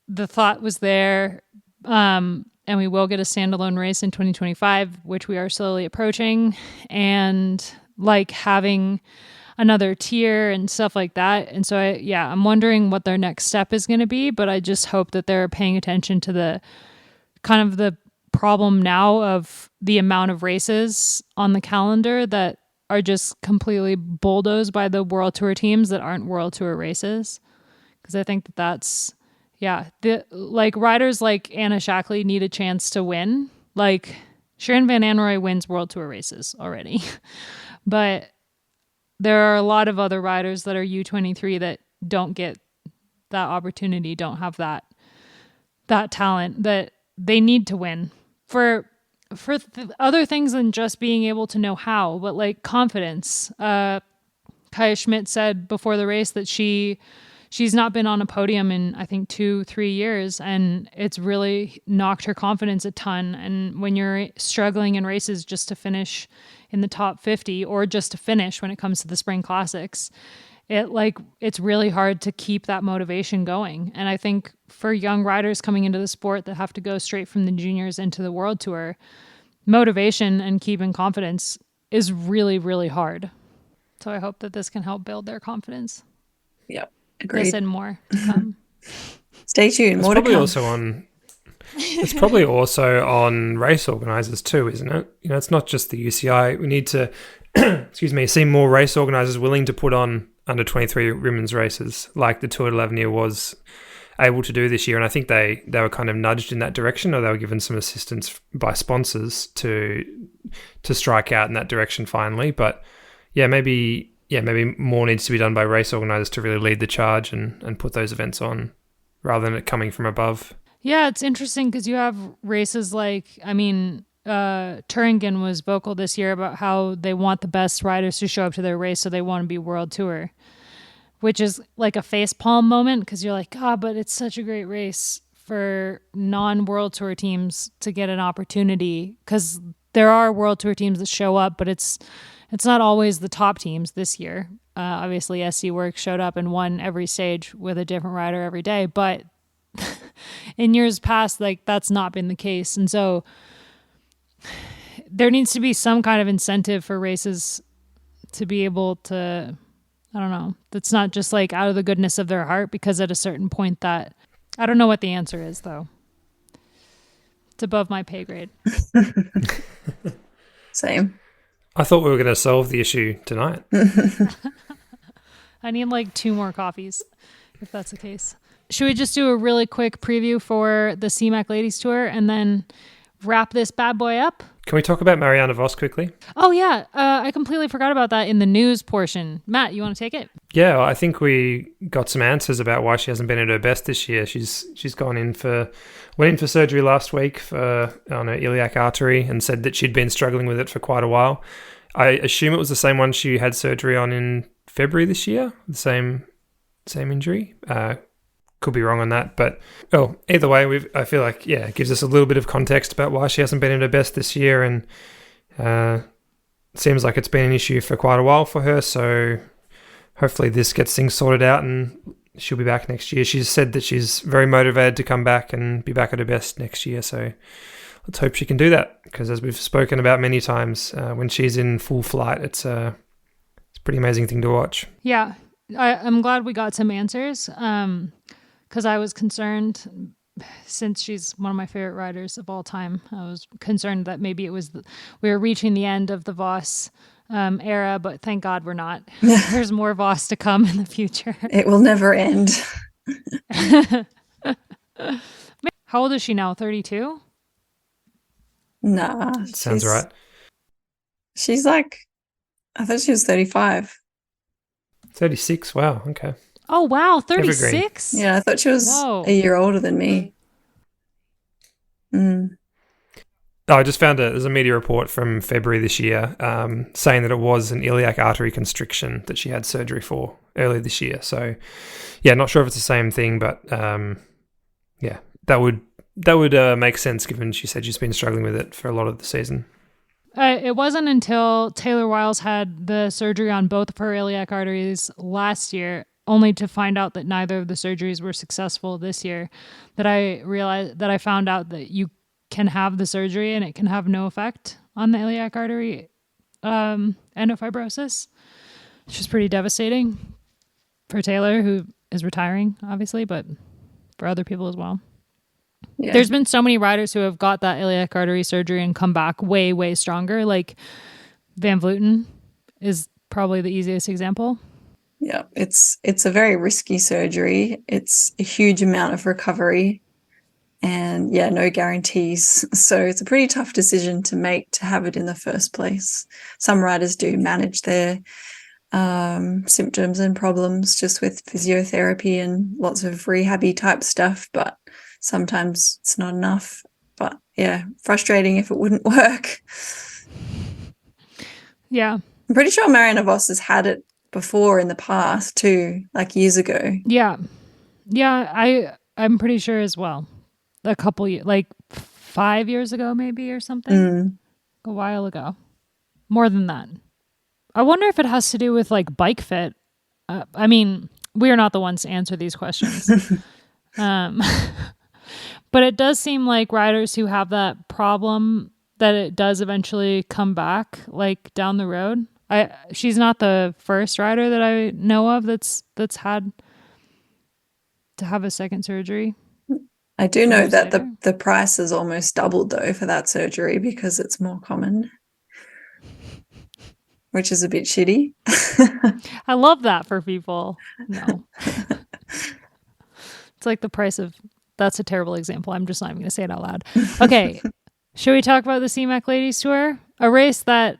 The thought was there, and we will get a standalone race in 2025, which we are slowly approaching, and like having another tier and stuff like that. And so I'm wondering what their next step is going to be, but I just hope that they're paying attention to the kind of the problem now of the amount of races on the calendar that are just completely bulldozed by the World Tour teams that aren't World Tour races. Because I think that's, like riders like Anna Shackley need a chance to win. Like Sharon Van Anrooy wins World Tour races already. But there are a lot of other riders that are U23 that don't get that opportunity, don't have that talent that they need to win for other things than just being able to know how, but like confidence. Kaya Schmidt said before the race that she's not been on a podium in I think 2-3 years, and it's really knocked her confidence a ton. And when you're struggling in races just to finish in the top 50 or just to finish when it comes to the spring classics, it's really hard to keep that motivation going. And I think for young riders coming into the sport that have to go straight from the juniors into the World Tour, motivation and keeping confidence is really, really hard. So I hope that this can help build their confidence. Yep, agreed. This and more to come. Stay tuned. More to come. It's probably also on race organisers too, isn't it? You know, it's not just the UCI. We need to, see more race organisers willing to put on under 23 women's races like the Tour de l'Avenir was able to do this year. And I think they were kind of nudged in that direction, or they were given some assistance by sponsors to strike out in that direction finally. But maybe more needs to be done by race organisers to really lead the charge and put those events on rather than it coming from above. Yeah, it's interesting because you have races like, Thuringen was vocal this year about how they want the best riders to show up to their race, so they want to be World Tour, which is like a facepalm moment because you're like, but it's such a great race for non-World Tour teams to get an opportunity, because there are World Tour teams that show up, but it's not always the top teams this year. Obviously, SC Works showed up and won every stage with a different rider every day, but in years past, like that's not been the case. And so there needs to be some kind of incentive for races to be able to, I don't know, that's not just like out of the goodness of their heart, because at a certain point that, I don't know what the answer is though. It's above my pay grade. Same. I thought we were going to solve the issue tonight. I need like 2 more coffees if that's the case. Should we just do a really quick preview for the Simac Ladies Tour and then wrap this bad boy up? Can we talk about Marianne Vos quickly? Oh, yeah. I completely forgot about that in the news portion. Matt, you want to take it? Yeah, I think we got some answers about why she hasn't been at her best this year. She's went in for surgery last week on her iliac artery and said that she'd been struggling with it for quite a while. I assume it was the same one she had surgery on in February this year, the same injury. Could be wrong on that, but either way, I feel like it gives us a little bit of context about why she hasn't been at her best this year, and seems like it's been an issue for quite a while for her. So hopefully this gets things sorted out and she'll be back next year. She's said that she's very motivated to come back and be back at her best next year. So let's hope she can do that, because as we've spoken about many times, when she's in full flight, it's a pretty amazing thing to watch. Yeah, I'm glad we got some answers. Because I was concerned, since she's one of my favorite riders of all time, I was concerned that maybe we were reaching the end of the Vos era, but thank God we're not. There's more Vos to come in the future. It will never end. How old is she now? 32? Nah. Sounds right. She's like, I thought she was 35. 36, wow, okay. Oh, wow, 36? Yeah, I thought she was a year older than me. I just found there's a media report from February this year saying that it was an iliac artery constriction that she had surgery for earlier this year. So, not sure if it's the same thing, but that would make sense given she said she's been struggling with it for a lot of the season. It wasn't until Taylor Wiles had the surgery on both of her iliac arteries last year, only to find out that neither of the surgeries were successful this year, that I found out that you can have the surgery and it can have no effect on the iliac artery endofibrosis, which is pretty devastating for Taylor, who is retiring, obviously, but for other people as well. Yeah. There's been so many riders who have got that iliac artery surgery and come back way, way stronger. Like Van Vleuten is probably the easiest example. Yeah, it's a very risky surgery. It's a huge amount of recovery and no guarantees. So it's a pretty tough decision to make to have it in the first place. Some riders do manage their symptoms and problems just with physiotherapy and lots of rehabby type stuff, but sometimes it's not enough. But frustrating if it wouldn't work. Yeah. I'm pretty sure Marianne Vos has had it before in the past too, like years ago. I'm pretty sure as well. A couple years, like 5 years ago maybe, or something. A while ago, more than that. I wonder if it has to do with like bike fit. I mean, we are not the ones to answer these questions. But it does seem like riders who have that problem, that it does eventually come back like down the road. She's not the first rider that I know of that's had to have a second surgery. I do know that the price has almost doubled though for that surgery because it's more common, which is a bit shitty. I love that for people. No. It's like the price of, that's a terrible example. I'm just not even going to say it out loud. Okay. Should we talk about the Simac Ladies Tour? A race that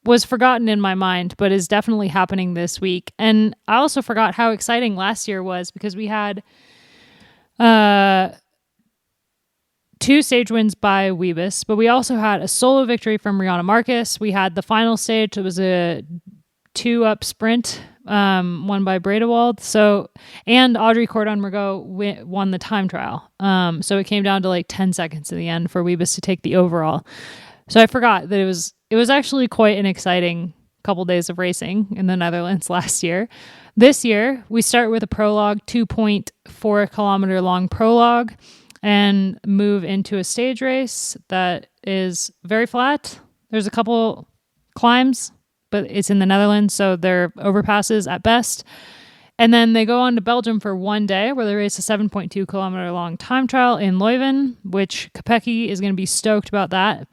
was forgotten in my mind, but is definitely happening this week. And I also forgot how exciting last year was, because we had 2 stage wins by Wiebes, but we also had a solo victory from Rihanna Marcus. We had the final stage. It was a 2-up sprint, won by Bredewald. And Audrey Cordon-Mergot won the time trial. So it came down to like 10 seconds in the end for Wiebes to take the overall. So I forgot that it was actually quite an exciting couple days of racing in the Netherlands last year. This year, we start with a prologue, 2.4 kilometer long prologue, and move into a stage race that is very flat. There's a couple climbs, but it's in the Netherlands, so they're overpasses at best. And then they go on to Belgium for one day, where they race a 7.2 kilometer long time trial in Leuven, which Kopecky is going to be stoked about that.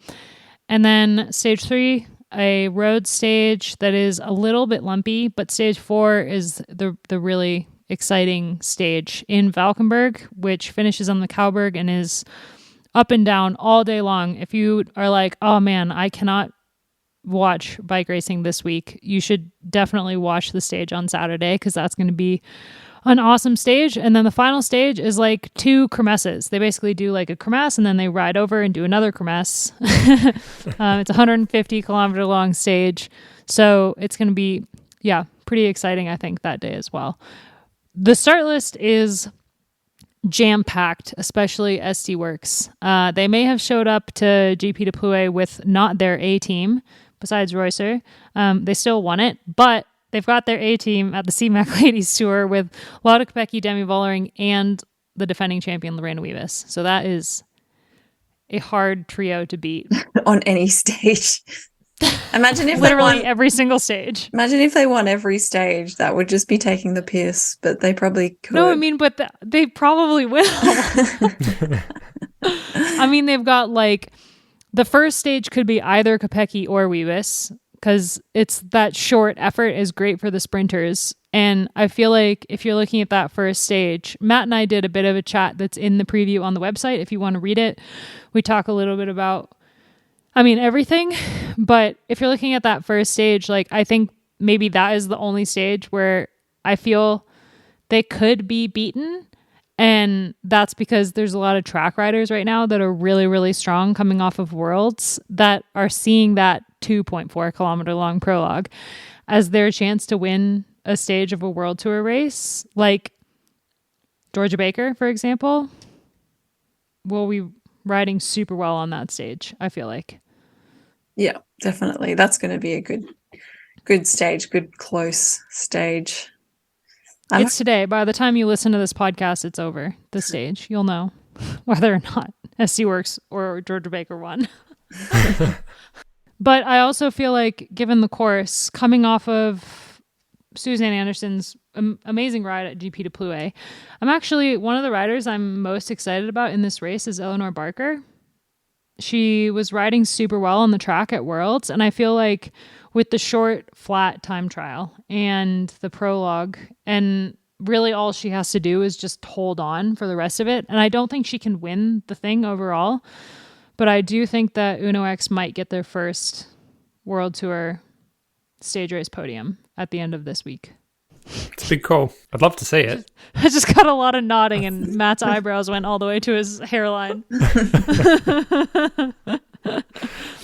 And then stage 3, a road stage that is a little bit lumpy, but stage 4 is the really exciting stage in Valkenburg, which finishes on the Kouberg and is up and down all day long. If you are like, oh man, I cannot watch bike racing this week, you should definitely watch the stage on Saturday, because that's going to be an awesome stage. And then the final stage is like 2 kermesses. They basically do like a kermesse and then they ride over and do another kermesse. It's a 150 kilometer long stage. So it's going to be, pretty exciting, I think, that day as well. The start list is jam-packed, especially SD Works. They may have showed up to GP de Plouay with not their A team, besides Reusser. They still won it, but they've got their A team at the Simac Ladies Tour with Lotte Kopecky, Demi Vollering, and the defending champion Lorena Wiebes. So that is a hard trio to beat. On any stage. Imagine if literally they won every single stage. Imagine if they won every stage. That would just be taking the piss, but they probably could. No, I mean, but they probably will. I mean, they've got like the first stage could be either Kopecky or Wiebes, because it's that short effort is great for the sprinters. And I feel like if you're looking at that first stage, Matt and I did a bit of a chat that's in the preview on the website. If you want to read it, we talk a little bit about, everything. But if you're looking at that first stage, like, I think maybe that is the only stage where I feel they could be beaten. And that's because there's a lot of track riders right now that are really, really strong coming off of Worlds that are seeing that 2.4 kilometer long prologue as their chance to win a stage of a World Tour race. Like Georgia Baker, for example, will be riding super well on that stage, I feel like. Yeah, definitely. That's going to be a good stage, good close stage. It's today. By the time you listen to this podcast, it's over. The stage. You'll know whether or not SD Works or Georgia Baker won. But I also feel like, given the course, coming off of Suzanne Anderson's amazing ride at GP de Plouay, I'm actually, one of the riders I'm most excited about in this race is Eleanor Barker. She was riding super well on the track at Worlds, and I feel like with the short, flat time trial and the prologue, and really all she has to do is just hold on for the rest of it. And I don't think she can win the thing overall, but I do think that Uno X might get their first World Tour stage race podium at the end of this week. It's a big call. I'd love to see it. I just got a lot of nodding, and Matt's eyebrows went all the way to his hairline.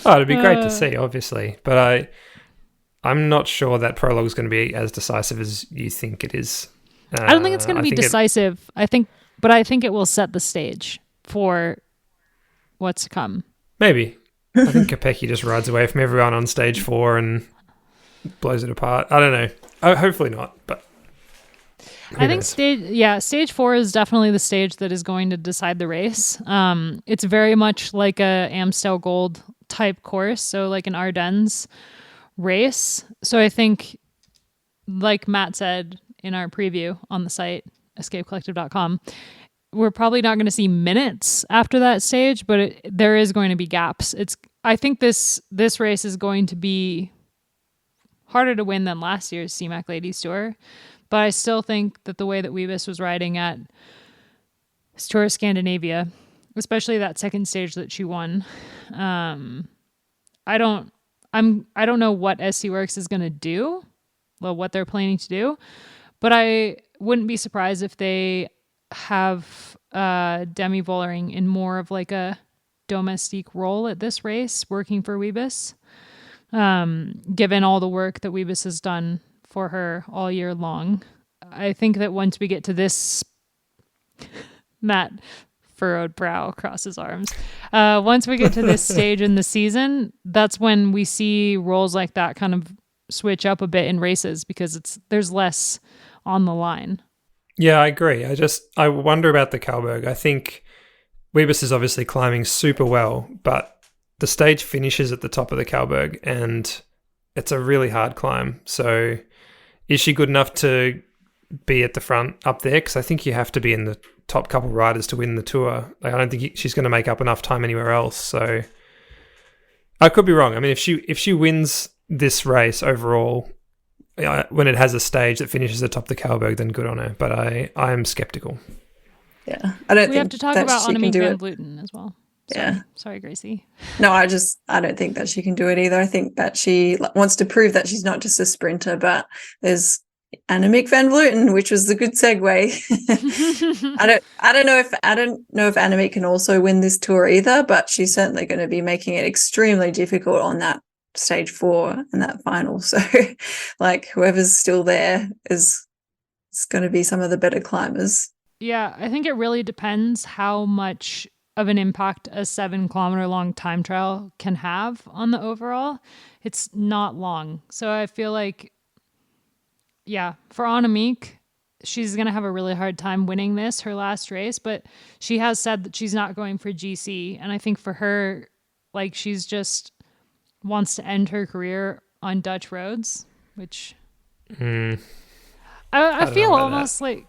Oh, it'd be great to see, obviously. But I'm not sure that prologue is going to be as decisive as you think it is. I don't think it's going to be decisive. I think it will set the stage for what's to come. Maybe. I think Kopecky just rides away from everyone on stage 4 and blows it apart. I don't know. Hopefully not, but I think stage 4 is definitely the stage that is going to decide the race. It's very much like a Amstel Gold type course, so like an Ardennes race. So I think, like Matt said in our preview on the site, escapecollective.com, we're probably not going to see minutes after that stage, but there is going to be gaps. I think this race is going to be harder to win than last year's Simac Ladies Tour, but I still think that the way that Wiebes was riding at Tour of Scandinavia, especially that second stage that she won, I don't know what SD Works is going to do, well, what they're planning to do, but I wouldn't be surprised if they have Demi Vollering in more of like a domestique role at this race, working for Wiebes. Given all the work that Wiebes has done for her all year long, I think that once we get to this, Matt furrowed brow across his arms. Once we get to this stage in the season, that's when we see roles like that kind of switch up a bit in races, because there's less on the line. Yeah, I agree. I wonder about the Kalberg. I think Wiebes is obviously climbing super well, but the stage finishes at the top of the Kalberg, and it's a really hard climb. So is she good enough to be at the front up there? Because I think you have to be in the top couple riders to win the Tour. Like, I don't think she's going to make up enough time anywhere else. So I could be wrong. I mean, if she wins this race overall, when it has a stage that finishes atop the Kalberg, then good on her. But I am skeptical. Yeah, I don't. We have to talk about Annemiek van Vleuten as well. Sorry, Gracie. No, I don't think that she can do it either. I think that she wants to prove that she's not just a sprinter, but there's Annemiek van Vleuten, which was the good segue. I don't know if Annemiek can also win this tour either, but she's certainly going to be making it extremely difficult on that stage 4 and that final. So like whoever's still there is going to be some of the better climbers. Yeah, I think it really depends how much of an impact a 7-kilometer long time trial can have on the overall. It's not long. So I feel like, yeah, for Annemiek, she's going to have a really hard time winning this, her last race, but she has said that she's not going for GC. And I think for her, like, she's just wants to end her career on Dutch roads, which I feel almost like,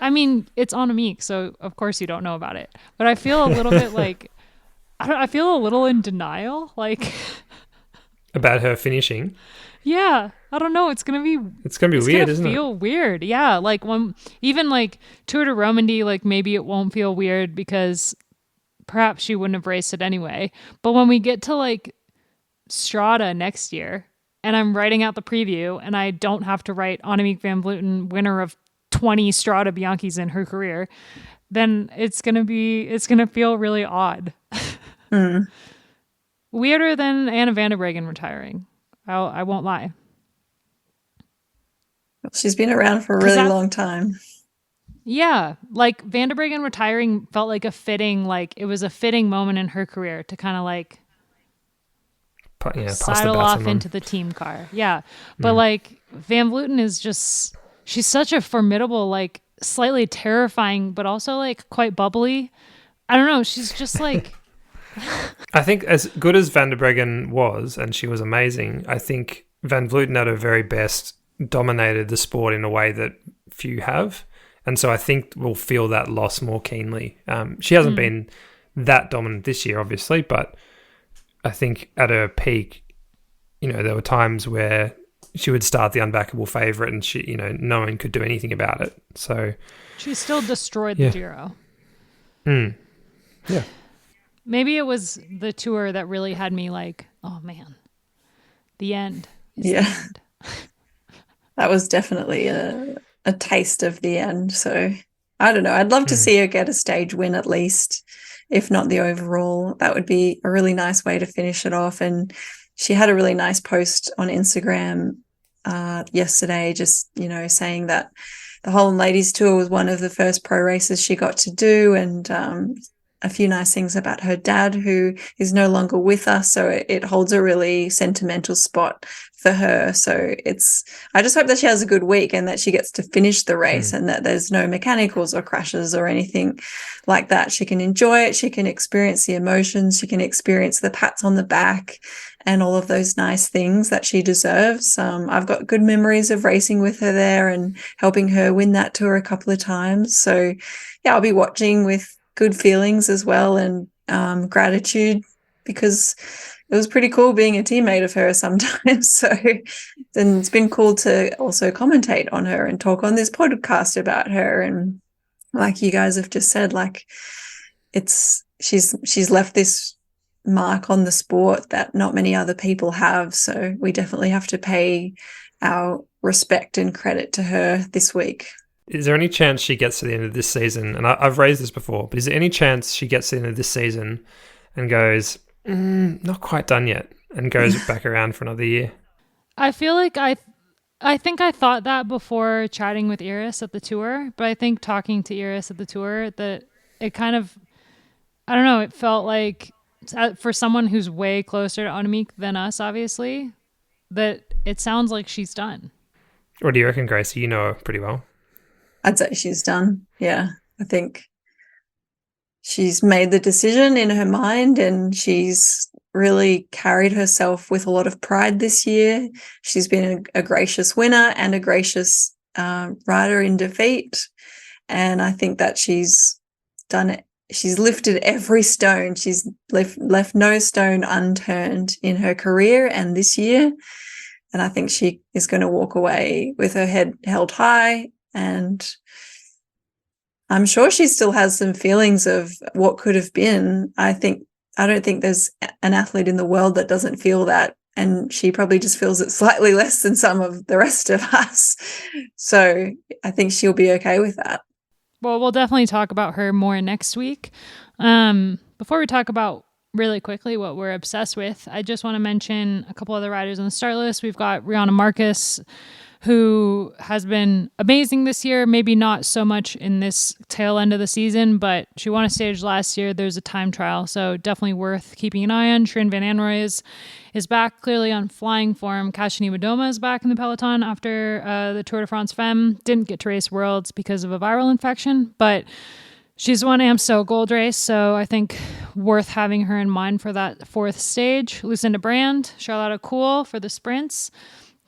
I mean, it's Annemiek, so of course you don't know about it. But I feel a little bit like, I feel a little in denial, like about her finishing. Yeah, I don't know. It's gonna be weird, isn't it? Feel weird, yeah. Like when even like Tour de Romandy, like maybe it won't feel weird because perhaps she wouldn't have raced it anyway. But when we get to like Strada next year, and I'm writing out the preview, and I don't have to write Annemiek van Vleuten, winner of 20 Strada Bianchis in her career, then it's gonna feel really odd. Weirder than Anna van der Breggen retiring. I won't lie. She's been around for a really long time. Yeah, like Van der Breggen retiring felt like it was a fitting moment in her career to kind of like sidle off into the team car. Yeah, but like Van Vleuten is just, she's such a formidable, like slightly terrifying, but also like quite bubbly. I don't know. She's just like. I think as good as Van der Breggen was, and she was amazing, I think Van Vleuten at her very best dominated the sport in a way that few have. And so I think we'll feel that loss more keenly. She hasn't been that dominant this year, obviously, but I think at her peak, there were times where she would start the unbackable favourite and she, no one could do anything about it. So she still destroyed the Giro. Yeah. Maybe it was the tour that really had me like, oh man, the end. The end. That was definitely a taste of the end. So I don't know. I'd love to see her get a stage win at least, if not the overall. That would be a really nice way to finish it off. And she had a really nice post on Instagram yesterday, just, saying that the Holland Ladies Tour was one of the first pro races she got to do, and a few nice things about her dad, who is no longer with us. So it holds a really sentimental spot for her. So I just hope that she has a good week and that she gets to finish the race and that there's no mechanicals or crashes or anything like that. She can enjoy it. She can experience the emotions. She can experience the pats on the back and all of those nice things that she deserves. I've got good memories of racing with her there and helping her win that tour a couple of times. So yeah, I'll be watching with good feelings as well, and gratitude, because it was pretty cool being a teammate of hers sometimes. So then it's been cool to also commentate on her and talk on this podcast about her. And like you guys have just said, like she's left this mark on the sport that not many other people have. So we definitely have to pay our respect and credit to her this week. Is there any chance she gets to the end of this season? And I've raised this before, but is there any chance she gets to the end of this season and goes, not quite done yet, and goes back around for another year? I feel like I think I thought that before chatting with Iris at the tour, but I think talking to Iris at the tour, that it kind of, I don't know, it felt like for someone who's way closer to Annemiek than us, obviously, that it sounds like she's done. What do you reckon, Gracie? You know her pretty well. I'd say she's done. Yeah, I think she's made the decision in her mind, and she's really carried herself with a lot of pride this year. She's been a gracious winner and a gracious rider in defeat. And I think that she's done it. She's lifted every stone. She's left no stone unturned in her career and this year. And I think she is going to walk away with her head held high and I'm sure she still has some feelings of what could have been. I don't think there's an athlete in the world that doesn't feel that. And she probably just feels it slightly less than some of the rest of us. So I think she'll be okay with that. Well, we'll definitely talk about her more next week. Before we talk about really quickly what we're obsessed with, I just want to mention a couple other riders on the start list. We've got Rihanna Marcus, who has been amazing this year, maybe not so much in this tail end of the season, but she won a stage last year. There's a time trial, so definitely worth keeping an eye on. Shirin Van Anrooy is back clearly on flying form. Kashani Madoma is back in the peloton after the Tour de France Femmes. Didn't get to race Worlds because of a viral infection, but she's won AMSO Gold Race, so I think worth having her in mind for that fourth stage. Lucinda Brand, Charlotte Kool for the sprints.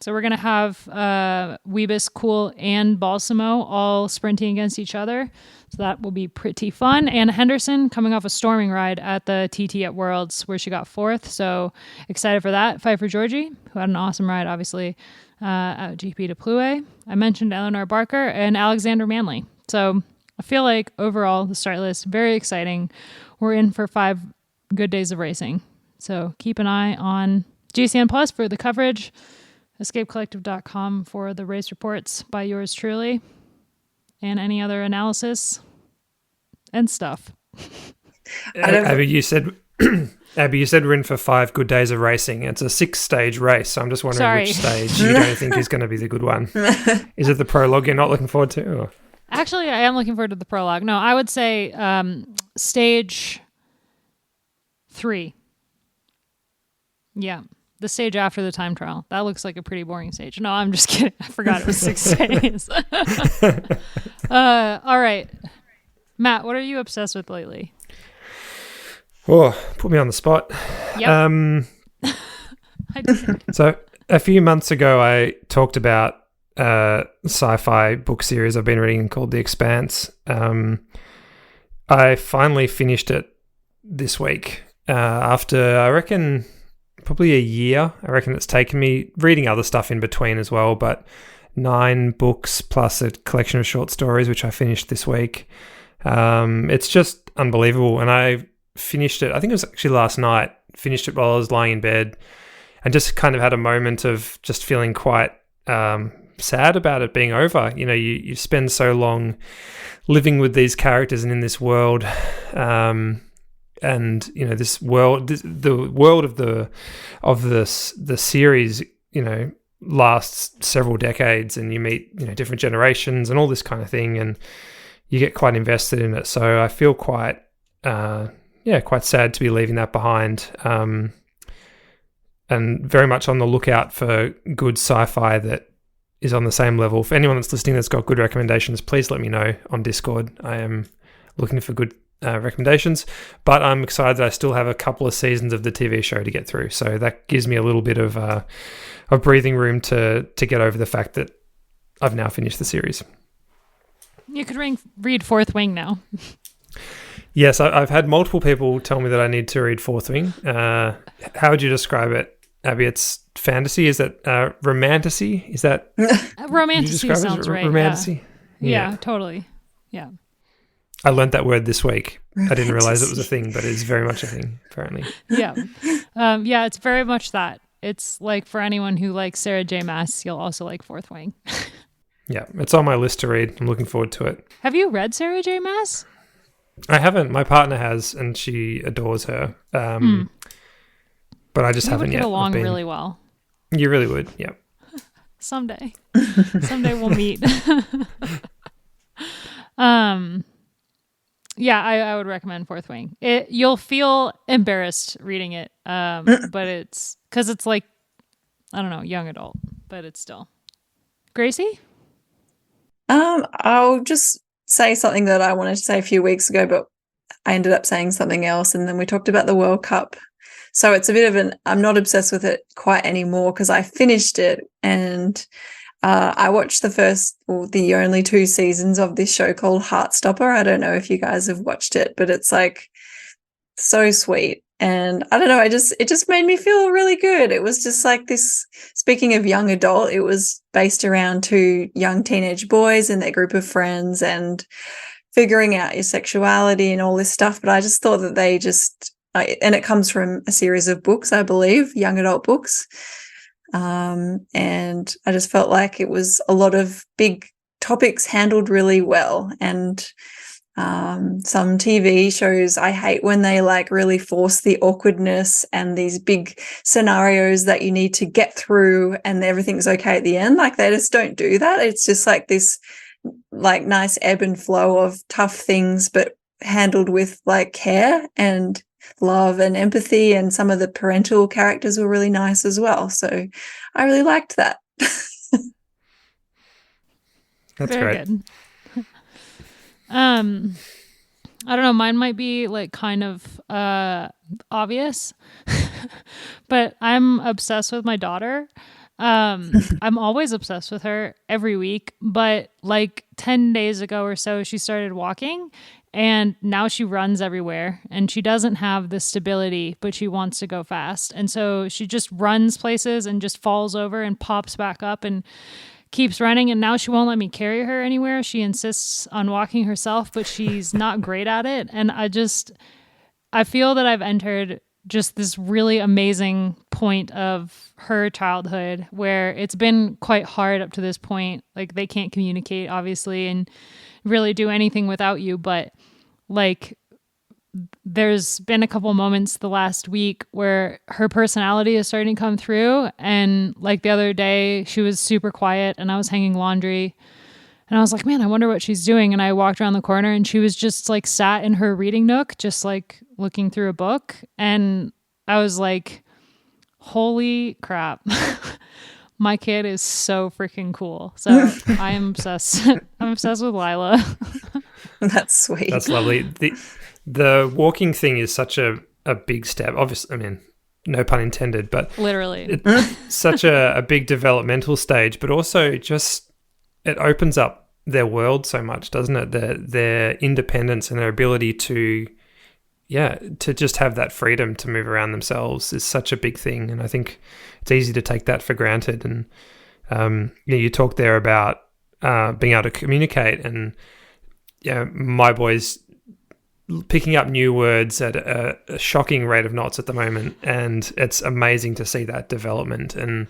So we're going to have Wiebes, Kool, and Balsamo all sprinting against each other. So that will be pretty fun. Anna Henderson coming off a storming ride at the TT at Worlds where she got fourth. So excited for that. Pfeiffer Georgie, who had an awesome ride, obviously, at GP de Plouay. I mentioned Eleanor Barker and Alexander Manley. So I feel like overall the start list, very exciting. We're in for 5 good days of racing. So keep an eye on GCN Plus for the coverage. EscapeCollective.com for the race reports by yours truly and any other analysis and stuff. Abby, you said we're in for 5 good days of racing. It's a 6-stage race, so I'm just wondering which stage you don't think is going to be the good one. Is it the prologue you're not looking forward to? Or? Actually, I am looking forward to the prologue. No, I would say stage 3. Yeah. The stage after the time trial. That looks like a pretty boring stage. No, I'm just kidding. I forgot it was 6 days. All right. Matt, what are you obsessed with lately? Oh, put me on the spot. Yep. I did. So a few months ago, I talked about a sci-fi book series I've been reading called The Expanse. I finally finished it this week after, I reckon, probably a year. I reckon it's taken me, reading other stuff in between as well, but 9 books plus a collection of short stories, which I finished this week. It's just unbelievable. And I finished it, I think it was actually last night, finished it while I was lying in bed and just kind of had a moment of just feeling quite sad about it being over. You know, you spend so long living with these characters and in this world, and you know, this world, the world of the series, you know, lasts several decades, and you meet, you know, different generations and all this kind of thing, and you get quite invested in it. So I feel quite sad to be leaving that behind, and very much on the lookout for good sci-fi that is on the same level. For anyone that's listening that's got good recommendations, please let me know on Discord. I am looking for good recommendations, but I'm excited that I still have a couple of seasons of the TV show to get through, so that gives me a little bit of breathing room to get over the fact that I've now finished the series. You could read Fourth Wing now. Yes, I've had multiple people tell me that I need to read Fourth Wing. How would you describe it, Abby? It's fantasy? Is that romantasy? Is that romantasy sounds right? Romantasy? Yeah, totally. Yeah. I learned that word this week. I didn't realize it was a thing, but it's very much a thing, apparently. Yeah. Yeah, it's very much that. It's like for anyone who likes Sarah J. Maas, you'll also like Fourth Wing. Yeah, it's on my list to read. I'm looking forward to it. Have you read Sarah J. Maas? I haven't. My partner has, and she adores her. But I just haven't yet. You would get along really well. You really would, yeah. Someday we'll meet. Yeah, I would recommend Fourth Wing. You'll feel embarrassed reading it, but it's because it's like, I don't know, young adult, but it's still. Gracie? I'll just say something that I wanted to say a few weeks ago, but I ended up saying something else, and then we talked about the World Cup. So it's a bit of I'm not obsessed with it quite anymore because I finished it, and I watched the only 2 seasons of this show called Heartstopper. I don't know if you guys have watched it, but it's like so sweet. And I don't know, it just made me feel really good. It was just like this, speaking of young adult, it was based around 2 young teenage boys and their group of friends. And figuring out your sexuality and all this stuff. But I just thought that they and it comes from a series of books, I believe, young adult books. And I just felt like it was a lot of big topics handled really well. And some TV shows, I hate when they like really force the awkwardness and these big scenarios that you need to get through and everything's okay at the end. Like they just don't do that. It's just like this like nice ebb and flow of tough things, but handled with like care and love and empathy, and some of the parental characters were really nice as well. So I really liked that. That's very great. Good. I don't know, mine might be like kind of obvious, but I'm obsessed with my daughter. I'm always obsessed with her every week, but like 10 days ago or so, she started walking and now she runs everywhere and she doesn't have the stability, but she wants to go fast. And so she just runs places and just falls over and pops back up and keeps running. And now she won't let me carry her anywhere. She insists on walking herself, but she's not great at it. And I feel that I've entered just this really amazing point of her childhood where it's been quite hard up to this point. Like they can't communicate obviously and really do anything without you. But like there's been a couple moments the last week where her personality is starting to come through. And like the other day she was super quiet and I was hanging laundry and I was like, man, I wonder what she's doing. And I walked around the corner and she was just like sat in her reading nook, just like looking through a book. And I was like, holy crap. My kid is so freaking cool. So I am obsessed. I'm obsessed with Lila. That's sweet. That's lovely. The walking thing is such a big step. Obviously, I mean, no pun intended, but literally it's such a big developmental stage, but also just it opens up their world so much, doesn't it? Their independence and their ability to just have that freedom to move around themselves is such a big thing. And I think it's easy to take that for granted. And you talked there about being able to communicate, and my boys picking up new words at a shocking rate of knots at the moment, and it's amazing to see that development and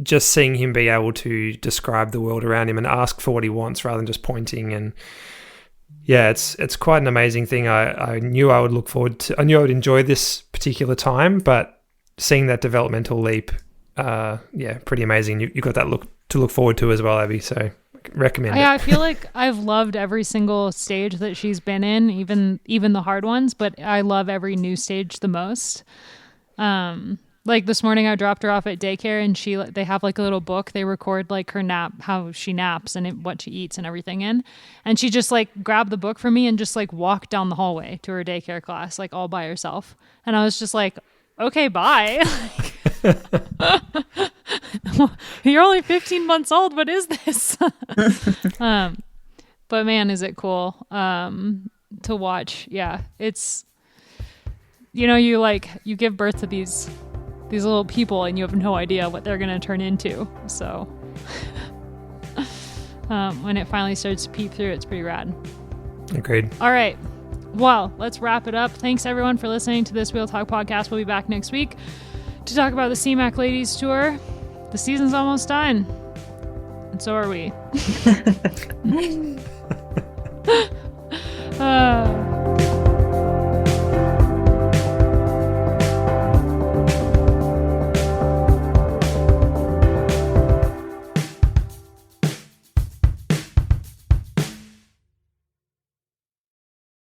just seeing him be able to describe the world around him and ask for what he wants rather than just pointing. And it's quite an amazing thing. I knew I would look forward to. I knew I would enjoy this particular time, but seeing that developmental leap, pretty amazing. You got that to look forward to as well, Abby. So recommend it. I feel like I've loved every single stage that she's been in, even the hard ones, but I love every new stage the most. Like this morning I dropped her off at daycare and they have like a little book. They record like her nap, how she naps and what she eats and everything in. And she just like grabbed the book from me and just like walked down the hallway to her daycare class, like all by herself. And I was just like, okay, bye. You're only 15 months old. What is this? But man, is it cool to watch. Yeah, it's, you give birth to these little people and you have no idea what they're going to turn into. So when it finally starts to peep through, it's pretty rad. Agreed. All right. Well, let's wrap it up. Thanks everyone for listening to this Wheel Talk podcast. We'll be back next week to talk about the Simac Ladies Tour. The season's almost done. And so are we.